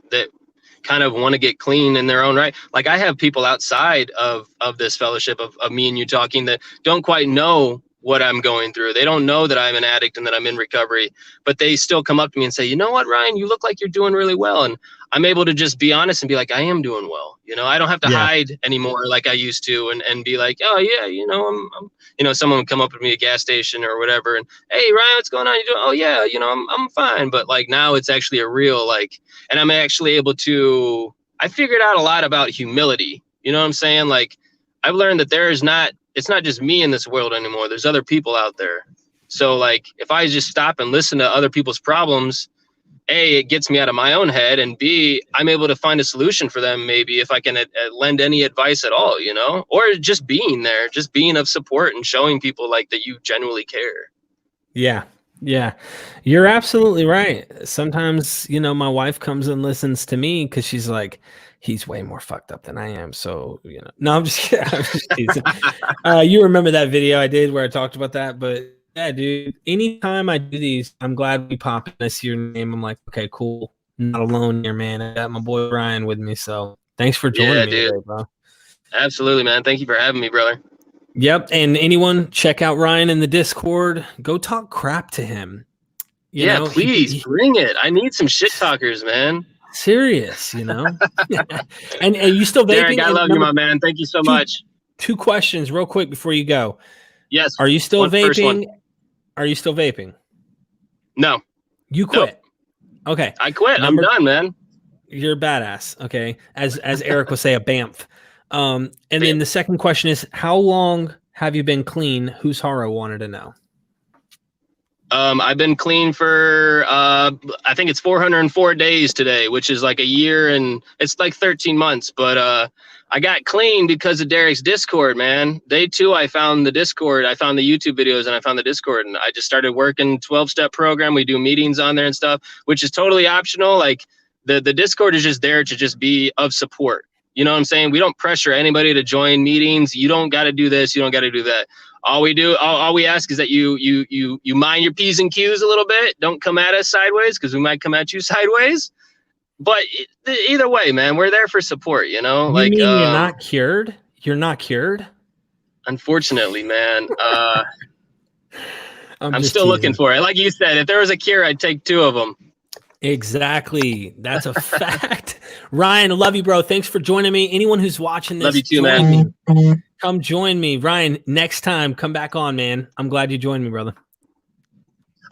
kind of want to get clean in their own right. Like, I have people outside of this fellowship of me and you talking that don't quite know what I'm going through. They don't know that I'm an addict and that I'm in recovery, but they still come up to me and say, you know what, Ryan, you look like you're doing really well. And I'm able to just be honest and be like, I am doing well. You know, I don't have to hide anymore like I used to and be like, oh yeah, you know, I'm you know, someone would come up to me at a gas station or whatever and, hey, Ryan, what's going on? You doing? Oh yeah, you know, I'm fine. But like, now it's actually a real, like, and I'm actually able to, I figured out a lot about humility. You know what I'm saying? Like, I've learned that it's not just me in this world anymore. There's other people out there. So like, if I just stop and listen to other people's problems, A, it gets me out of my own head, and B, I'm able to find a solution for them. Maybe if I can lend any advice at all, you know, or just being there, just being of support and showing people like that you genuinely care. Yeah. Yeah, you're absolutely right. Sometimes, you know, my wife comes and listens to me because she's like, he's way more fucked up than I am. So, you know, no, I'm just kidding. I'm just teasing. You remember that video I did where I talked about that? But yeah, dude, anytime I do these, I'm glad we pop in. I see your name. I'm like, okay, cool. I'm not alone here, man. I got my boy Ryan with me. So thanks for joining me today, bro. Absolutely, man. Thank you for having me, brother. Yep. And anyone, check out Ryan in the Discord. Go talk crap to him. You know, please bring it. I need some shit talkers, man. Serious, you know. and you still vaping? Derek, I love you, my man. Thank you so much. 2 questions real quick before you go. Yes. Are you still vaping? Are you still vaping? No. You quit. Nope. Okay. I quit. I'm done, man. You're a badass. Okay. As Eric would say, a BAMF. And then the second question is, how long have you been clean? Who's Haro wanted to know. I've been clean for I think it's 404 days today, which is like a year and it's like 13 months. But I got clean because of Derek's Discord, man. Day 2, I found the Discord. I found the YouTube videos and I found the Discord, and I just started working 12-step program. We do meetings on there and stuff, which is totally optional. Like the Discord is just there to just be of support. You know what I'm saying? We don't pressure anybody to join meetings. You don't got to do this. You don't got to do that. All we ask is that you mind your P's and Q's a little bit. Don't come at us sideways, because we might come at you sideways. But either way, man, we're there for support, you know? You mean you're not cured? You're not cured? Unfortunately, man. I'm just still teasing. looking for it. Like you said, if there was a cure, I'd take 2 of them. Exactly. That's a fact. Ryan, I love you, bro. Thanks for joining me. Anyone who's watching this, Love you too, join man. me. Come join me. Ryan, next time, come back on, man. I'm glad you joined me, brother.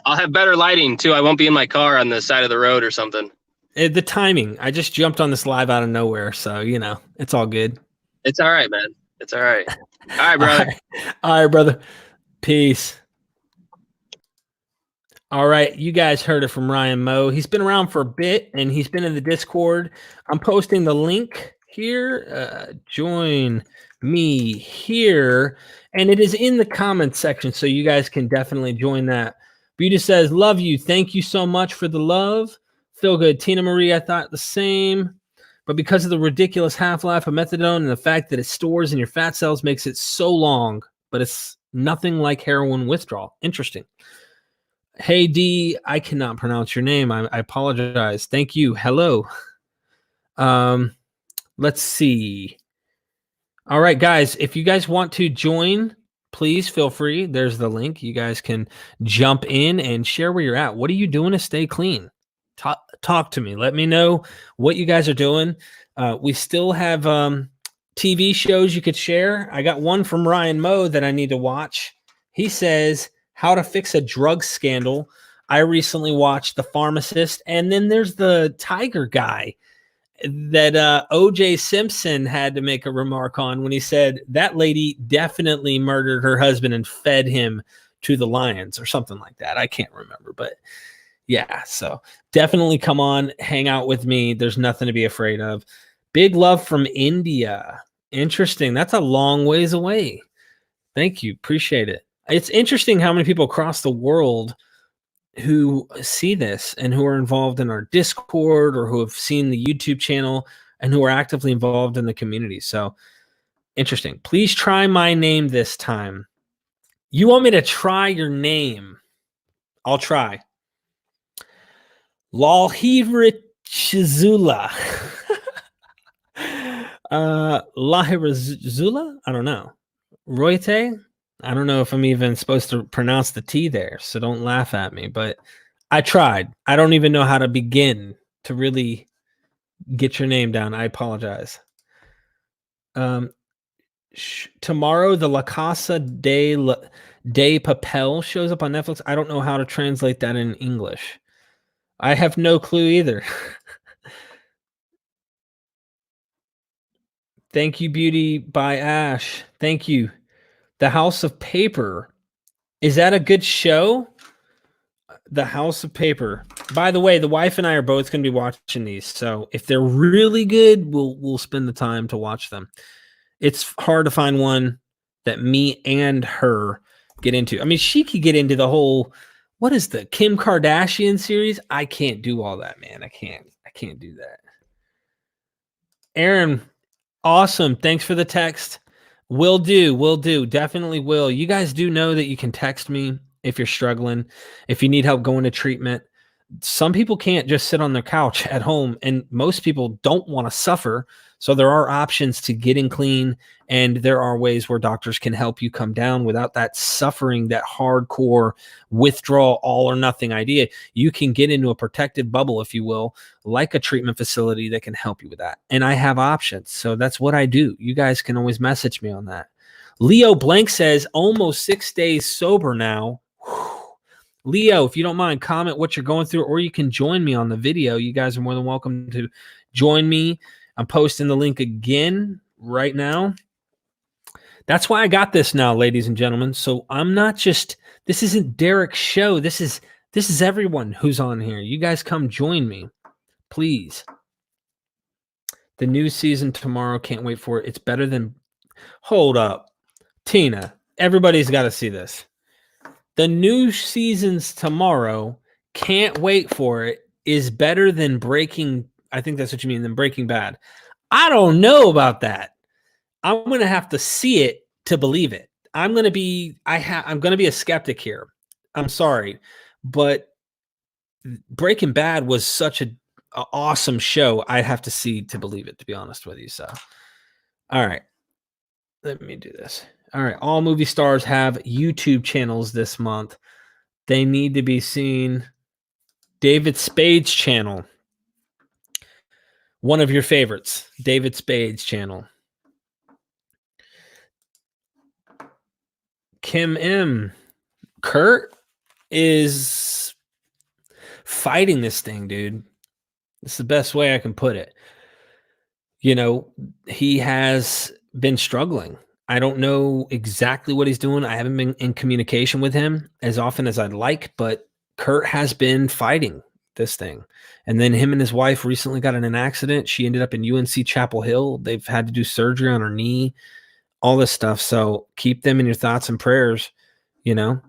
I'll have better lighting, too. I won't be in my car on the side of the road or something. The timing. I just jumped on this live out of nowhere, so, you know, it's all good. It's all right, man. It's all right. All right, brother. All right, brother. Peace. All right, you guys heard it from Ryan Moe. He's been around for a bit, and he's been in the Discord. I'm posting the link here. Join me here, and it is in the comments section, so you guys can definitely join that. Beauty says, love you. Thank you so much for the love. Feel good. Tina Marie, I thought the same. But because of the ridiculous half-life of methadone and the fact that it stores in your fat cells makes it so long, but it's nothing like heroin withdrawal. Interesting. Hey, D, I cannot pronounce your name. I apologize. Thank you. Hello. Let's see. All right, guys, if you guys want to join, please feel free. There's the link. You guys can jump in and share where you're at. What are you doing to stay clean? Talk to me. Let me know what you guys are doing. We still have TV shows you could share. I got one from Ryan Moe that I need to watch. He says, How to Fix a Drug Scandal. I recently watched The Pharmacist. And then there's the Tiger guy that O.J. Simpson had to make a remark on when he said that lady definitely murdered her husband and fed him to the lions or something like that. I can't remember, but yeah, so definitely come on, hang out with me. There's nothing to be afraid of. Big love from India. Interesting. That's a long ways away. Thank you. Appreciate it. It's interesting how many people across the world who see this and who are involved in our Discord or who have seen the YouTube channel and who are actively involved in the community. So interesting. Please try my name this time. You want me to try your name? I'll try. Lahirizula. Lahirizula? I don't know. Roite? I don't know if I'm even supposed to pronounce the T there, so don't laugh at me, but I tried. I don't even know how to begin to really get your name down. I apologize. Tomorrow, the La Casa de Papel shows up on Netflix. I don't know how to translate that in English. I have no clue either. Thank you, Beauty by Ash. Thank you. The House of Paper. Is that a good show? The House of Paper. By the way, the wife and I are both going to be watching these. So if they're really good, we'll spend the time to watch them. It's hard to find one that me and her get into. I mean, she could get into the whole, what is the Kim Kardashian series? I can't do all that, man. I can't do that. Aaron, awesome. Thanks for the text. Will do. Definitely will. You guys do know that you can text me if you're struggling, if you need help going to treatment. Some people can't just sit on their couch at home, and most people don't want to suffer. So there are options to getting clean, and there are ways where doctors can help you come down without that suffering, that hardcore withdrawal, all or nothing idea. You can get into a protected bubble, if you will, like a treatment facility that can help you with that. And I have options. So that's what I do. You guys can always message me on that. Leo Blank says, almost 6 days sober now. Whew. Leo, if you don't mind, comment what you're going through, or you can join me on the video. You guys are more than welcome to join me. I'm posting the link again right now. That's why I got this now, ladies and gentlemen. So I'm not just This isn't Derek's show. This is everyone who's on here. You guys come join me, please. The new season tomorrow. Can't wait for it. It's better than. Hold up, Tina. Everybody's got to see this. The new season's tomorrow. Can't wait for it. Is better than Breaking. I think that's what you mean. Than Breaking Bad. I don't know about that. I'm gonna have to see it to believe it. I'm gonna be a skeptic here. I'm sorry, but Breaking Bad was such a awesome show. I have to see to believe it, to be honest with you. So, all right, let me do this. All right, all movie stars have YouTube channels this month. They need to be seen. David Spade's channel, one of your favorites, David Spade's channel. Kim M. Kurt is fighting this thing, dude. It's the best way I can put it. You know, he has been struggling. I don't know exactly what he's doing. I haven't been in communication with him as often as I'd like, but Kurt has been fighting this thing. And then him and his wife recently got in an accident. She ended up in UNC Chapel Hill. They've had to do surgery on her knee, all this stuff. So keep them in your thoughts and prayers, you know?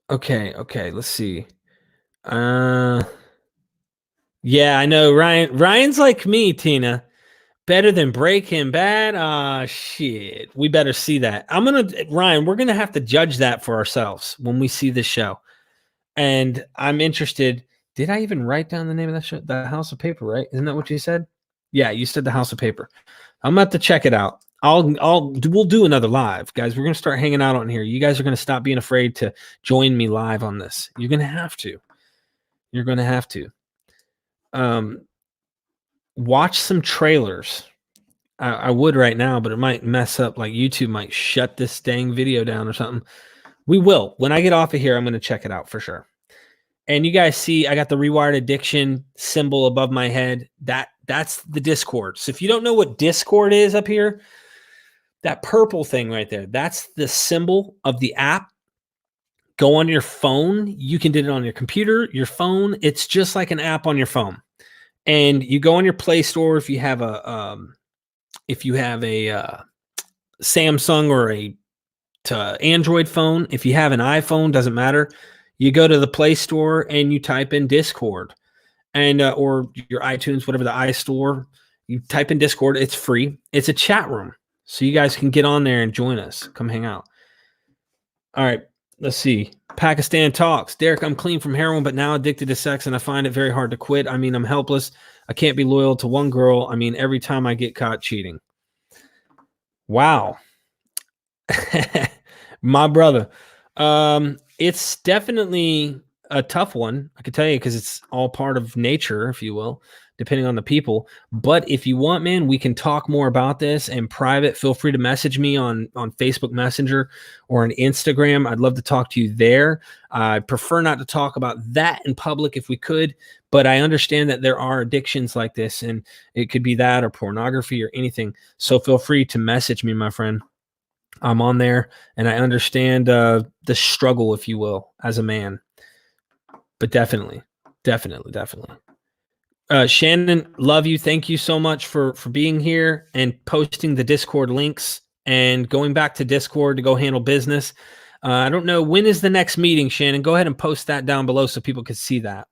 Okay. Let's see. Yeah, I know. Ryan's like me, Tina. Better than Breaking Bad. Shit. We better see that. Ryan, we're gonna have to judge that for ourselves when we see the show. And I'm interested. Did I even write down the name of that show? The House of Paper, right? Isn't that what you said? Yeah, you said The House of Paper. I'm gonna have to check it out. We'll do another live, guys. We're gonna start hanging out on here. You guys are gonna stop being afraid to join me live on this. You're gonna have to. Watch some trailers. I would right now, but it might mess up. Like YouTube might shut this dang video down or something. We will. When I get off of here, I'm going to check it out for sure. And you guys see, I got the Rewired Addiction symbol above my head. That's the Discord. So if you don't know what Discord is up here, that purple thing right there, that's the symbol of the app. Go on your phone. You can do it on your computer, your phone. It's just like an app on your phone. And you go on your Play Store if you have a Samsung or a Android phone. If you have an iPhone, doesn't matter. You go to the Play Store and you type in Discord, and or your iTunes, whatever the iStore. You type in Discord. It's free. It's a chat room, so you guys can get on there and join us. Come hang out. All right. Let's see. Pakistan talks. Derek, I'm clean from heroin, but now addicted to sex, and I find it very hard to quit. I mean, I'm helpless. I can't be loyal to one girl. I mean, every time I get caught cheating. Wow. My brother. It's definitely a tough one. I can tell you, because it's all part of nature, if you will, depending on the people. But if you want, man, we can talk more about this in private. Feel free to message me on Facebook Messenger or on Instagram. I'd love to talk to you there. I prefer not to talk about that in public if we could, but I understand that there are addictions like this, and it could be that or pornography or anything. So feel free to message me, my friend. I'm on there, and I understand the struggle, if you will, as a man. But definitely. Shannon, love you. Thank you so much for being here and posting the Discord links and going back to Discord to go handle business. I don't know, when is the next meeting, Shannon? Go ahead and post that down below so people can see that,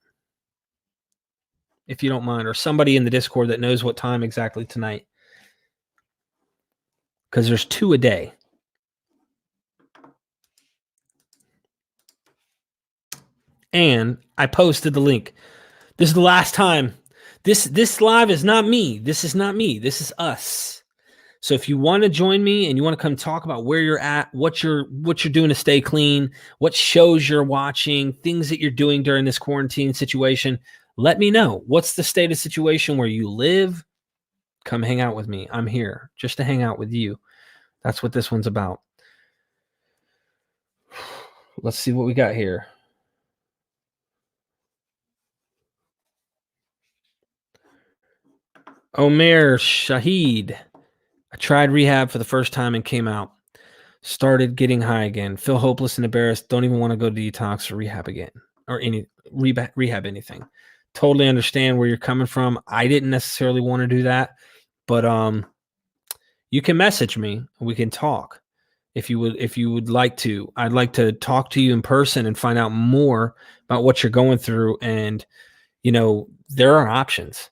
if you don't mind, or somebody in the Discord that knows what time exactly tonight, because there's 2 a day. And I posted the link. This is the last time. This live is not me. This is not me. This is us. So if you want to join me and you want to come talk about where you're at, what you're doing to stay clean, what shows you're watching, things that you're doing during this quarantine situation, let me know. What's the state of situation where you live? Come hang out with me. I'm here just to hang out with you. That's what this one's about. Let's see what we got here. Omer Shahid. I tried rehab for the first time and came out. Started getting high again. Feel hopeless and embarrassed. Don't even want to go to detox or rehab again or any rehab anything. Totally understand where you're coming from. I didn't necessarily want to do that, but you can message me. We can talk if you would like to. I'd like to talk to you in person and find out more about what you're going through. And there are options.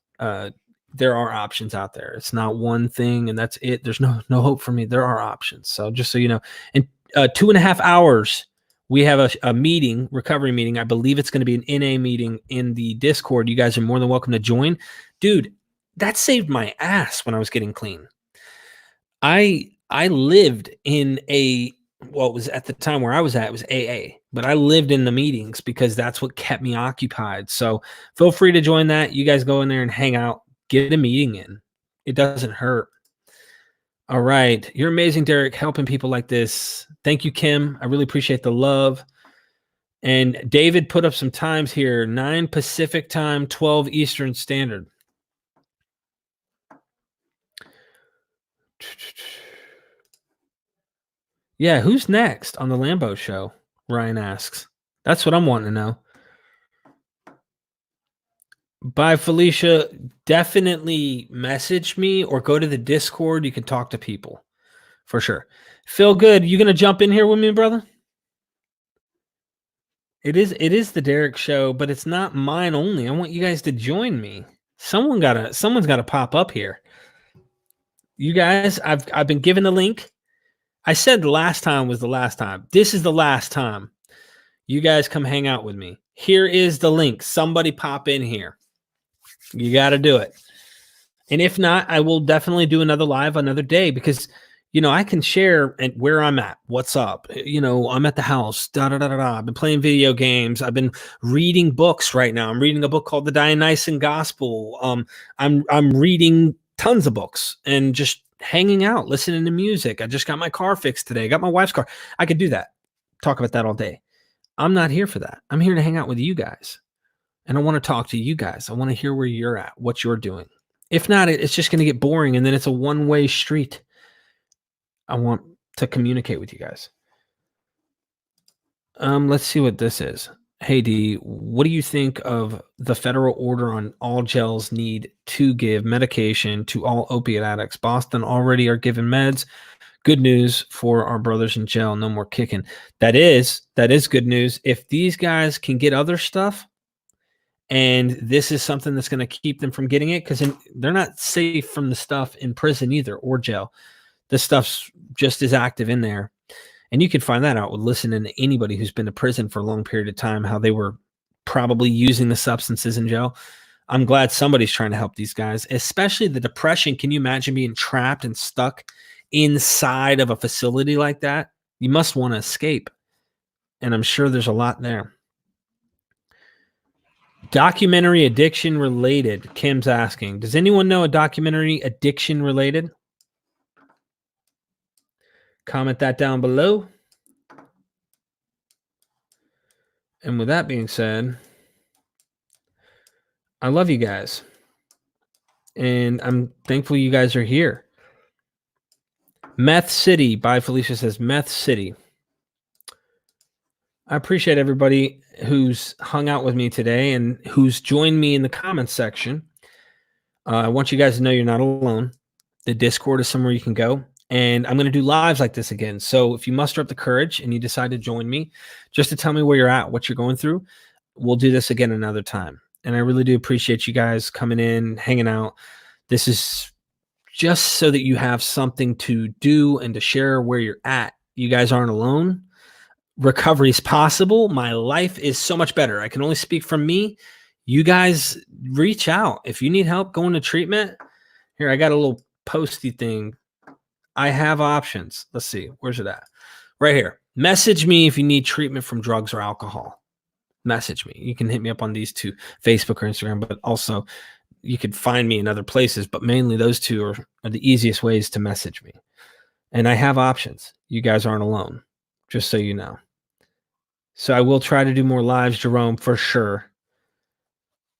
There are options out there. It's not one thing and that's it. There's no hope for me. There are options. So just so you know, in 2.5 hours, we have a meeting, recovery meeting. I believe it's going to be an NA meeting in the Discord. You guys are more than welcome to join. Dude, that saved my ass when I was getting clean. I lived in it was at the time where I was at, it was AA, but I lived in the meetings because that's what kept me occupied. So feel free to join that. You guys go in there and hang out, get a meeting in. It doesn't hurt. All right. You're amazing, Derek, helping people like this. Thank you, Kim. I really appreciate the love. And David put up some times here, 9 Pacific time, 12 Eastern Standard. Yeah, who's next on the Lambo show? Ryan asks. That's what I'm wanting to know. Bye, Felicia. Definitely message me or go to the Discord. You can talk to people for sure. Feel good. You going to jump in here with me, brother? It is the Derek show, but it's not mine only. I want you guys to join me. Someone's got to pop up here. You guys, I've been given the link. I said the last time was the last time. This is the last time. You guys come hang out with me. Here is the link. Somebody pop in here. You got to do it. And if not, I will definitely do another live another day because, I can share where I'm at. What's up? I'm at the house. I've been playing video games. I've been reading books right now. I'm reading a book called The Dionysian Gospel. I'm reading tons of books and just hanging out, listening to music. I just got my car fixed today. I got my wife's car. I could do that. Talk about that all day. I'm not here for that. I'm here to hang out with you guys. And I want to talk to you guys. I want to hear where you're at, what you're doing. If not, it's just going to get boring and then it's a one-way street. I want to communicate with you guys. Let's see what this is. Hey, D, what do you think of the federal order on all jails need to give medication to all opiate addicts? Boston already are giving meds. Good news for our brothers in jail. No more kicking. That is good news. If these guys can get other stuff, and this is something that's going to keep them from getting it, because they're not safe from the stuff in prison either or jail. This stuff's just as active in there. And you can find that out with listening to anybody who's been to prison for a long period of time, how they were probably using the substances in jail. I'm glad somebody's trying to help these guys, especially the depression. Can you imagine being trapped and stuck inside of a facility like that? You must want to escape. And I'm sure there's a lot there. Documentary addiction related. Kim's asking, does anyone know a documentary addiction related? Comment that down below. And with that being said, I love you guys. And I'm thankful you guys are here. Meth City by Felicia says Meth City. I appreciate everybody who's hung out with me today and who's joined me in the comments section. I want you guys to know you're not alone. The Discord is somewhere you can go. And I'm going to do lives like this again. So if you muster up the courage and you decide to join me, just to tell me where you're at, what you're going through, we'll do this again another time. And I really do appreciate you guys coming in, hanging out. This is just so that you have something to do and to share where you're at. You guys aren't alone. Recovery is possible. My life is so much better. I can only speak from me. You guys reach out. If you need help going to treatment, here, I got a little posty thing. I have options. Let's see. Where's it at? Right here. Message me if you need treatment from drugs or alcohol. Message me. You can hit me up on these two, Facebook or Instagram, but also you could find me in other places, but mainly those two are the easiest ways to message me. And I have options. You guys aren't alone, just so you know. So I will try to do more lives, Jerome, for sure.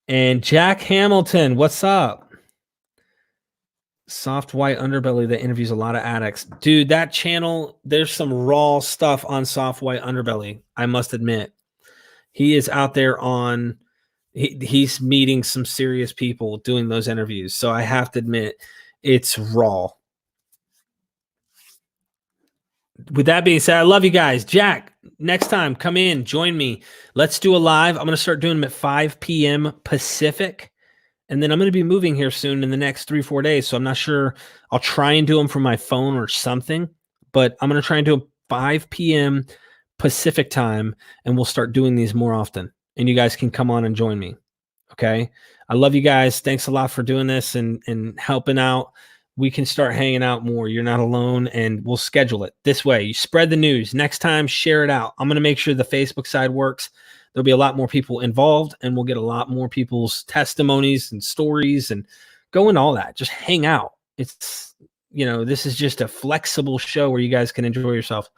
And Jack Hamilton, what's up? Soft White Underbelly that interviews a lot of addicts. Dude, that channel, there's some raw stuff on Soft White Underbelly, I must admit. He is out there on he's meeting some serious people doing those interviews. So I have to admit, it's raw. With that being said, I love you guys. Jack, next time, come in, join me. Let's do a live. I'm going to start doing them at 5 p.m. Pacific. And then I'm going to be moving here soon in the next 3-4 days. So I'm not sure. I'll try and do them from my phone or something. But I'm going to try and do them 5 p.m. Pacific time. And we'll start doing these more often. And you guys can come on and join me. Okay? I love you guys. Thanks a lot for doing this and helping out. We can start hanging out more. You're not alone, and we'll schedule it this way. You spread the news. Next time, share it out. I'm going to make sure the Facebook side works. There'll be a lot more people involved, and we'll get a lot more people's testimonies and stories and go into all that. Just hang out. It's, this is just a flexible show where you guys can enjoy yourself.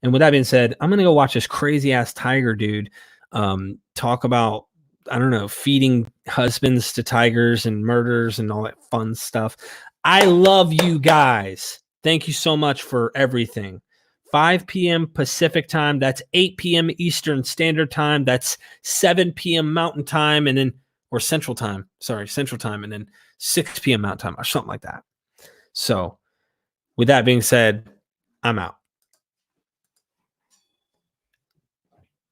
And with that being said, I'm going to go watch this crazy ass tiger dude talk about, I don't know, feeding husbands to tigers and murders and all that fun stuff. I love you guys. Thank you so much for everything. 5 p.m. Pacific time. That's 8 p.m. Eastern Standard Time. That's 7 p.m. Mountain Time, and then, or Central Time. Sorry, Central Time, and then 6 p.m. Mountain Time, or something like that. So, with that being said, I'm out.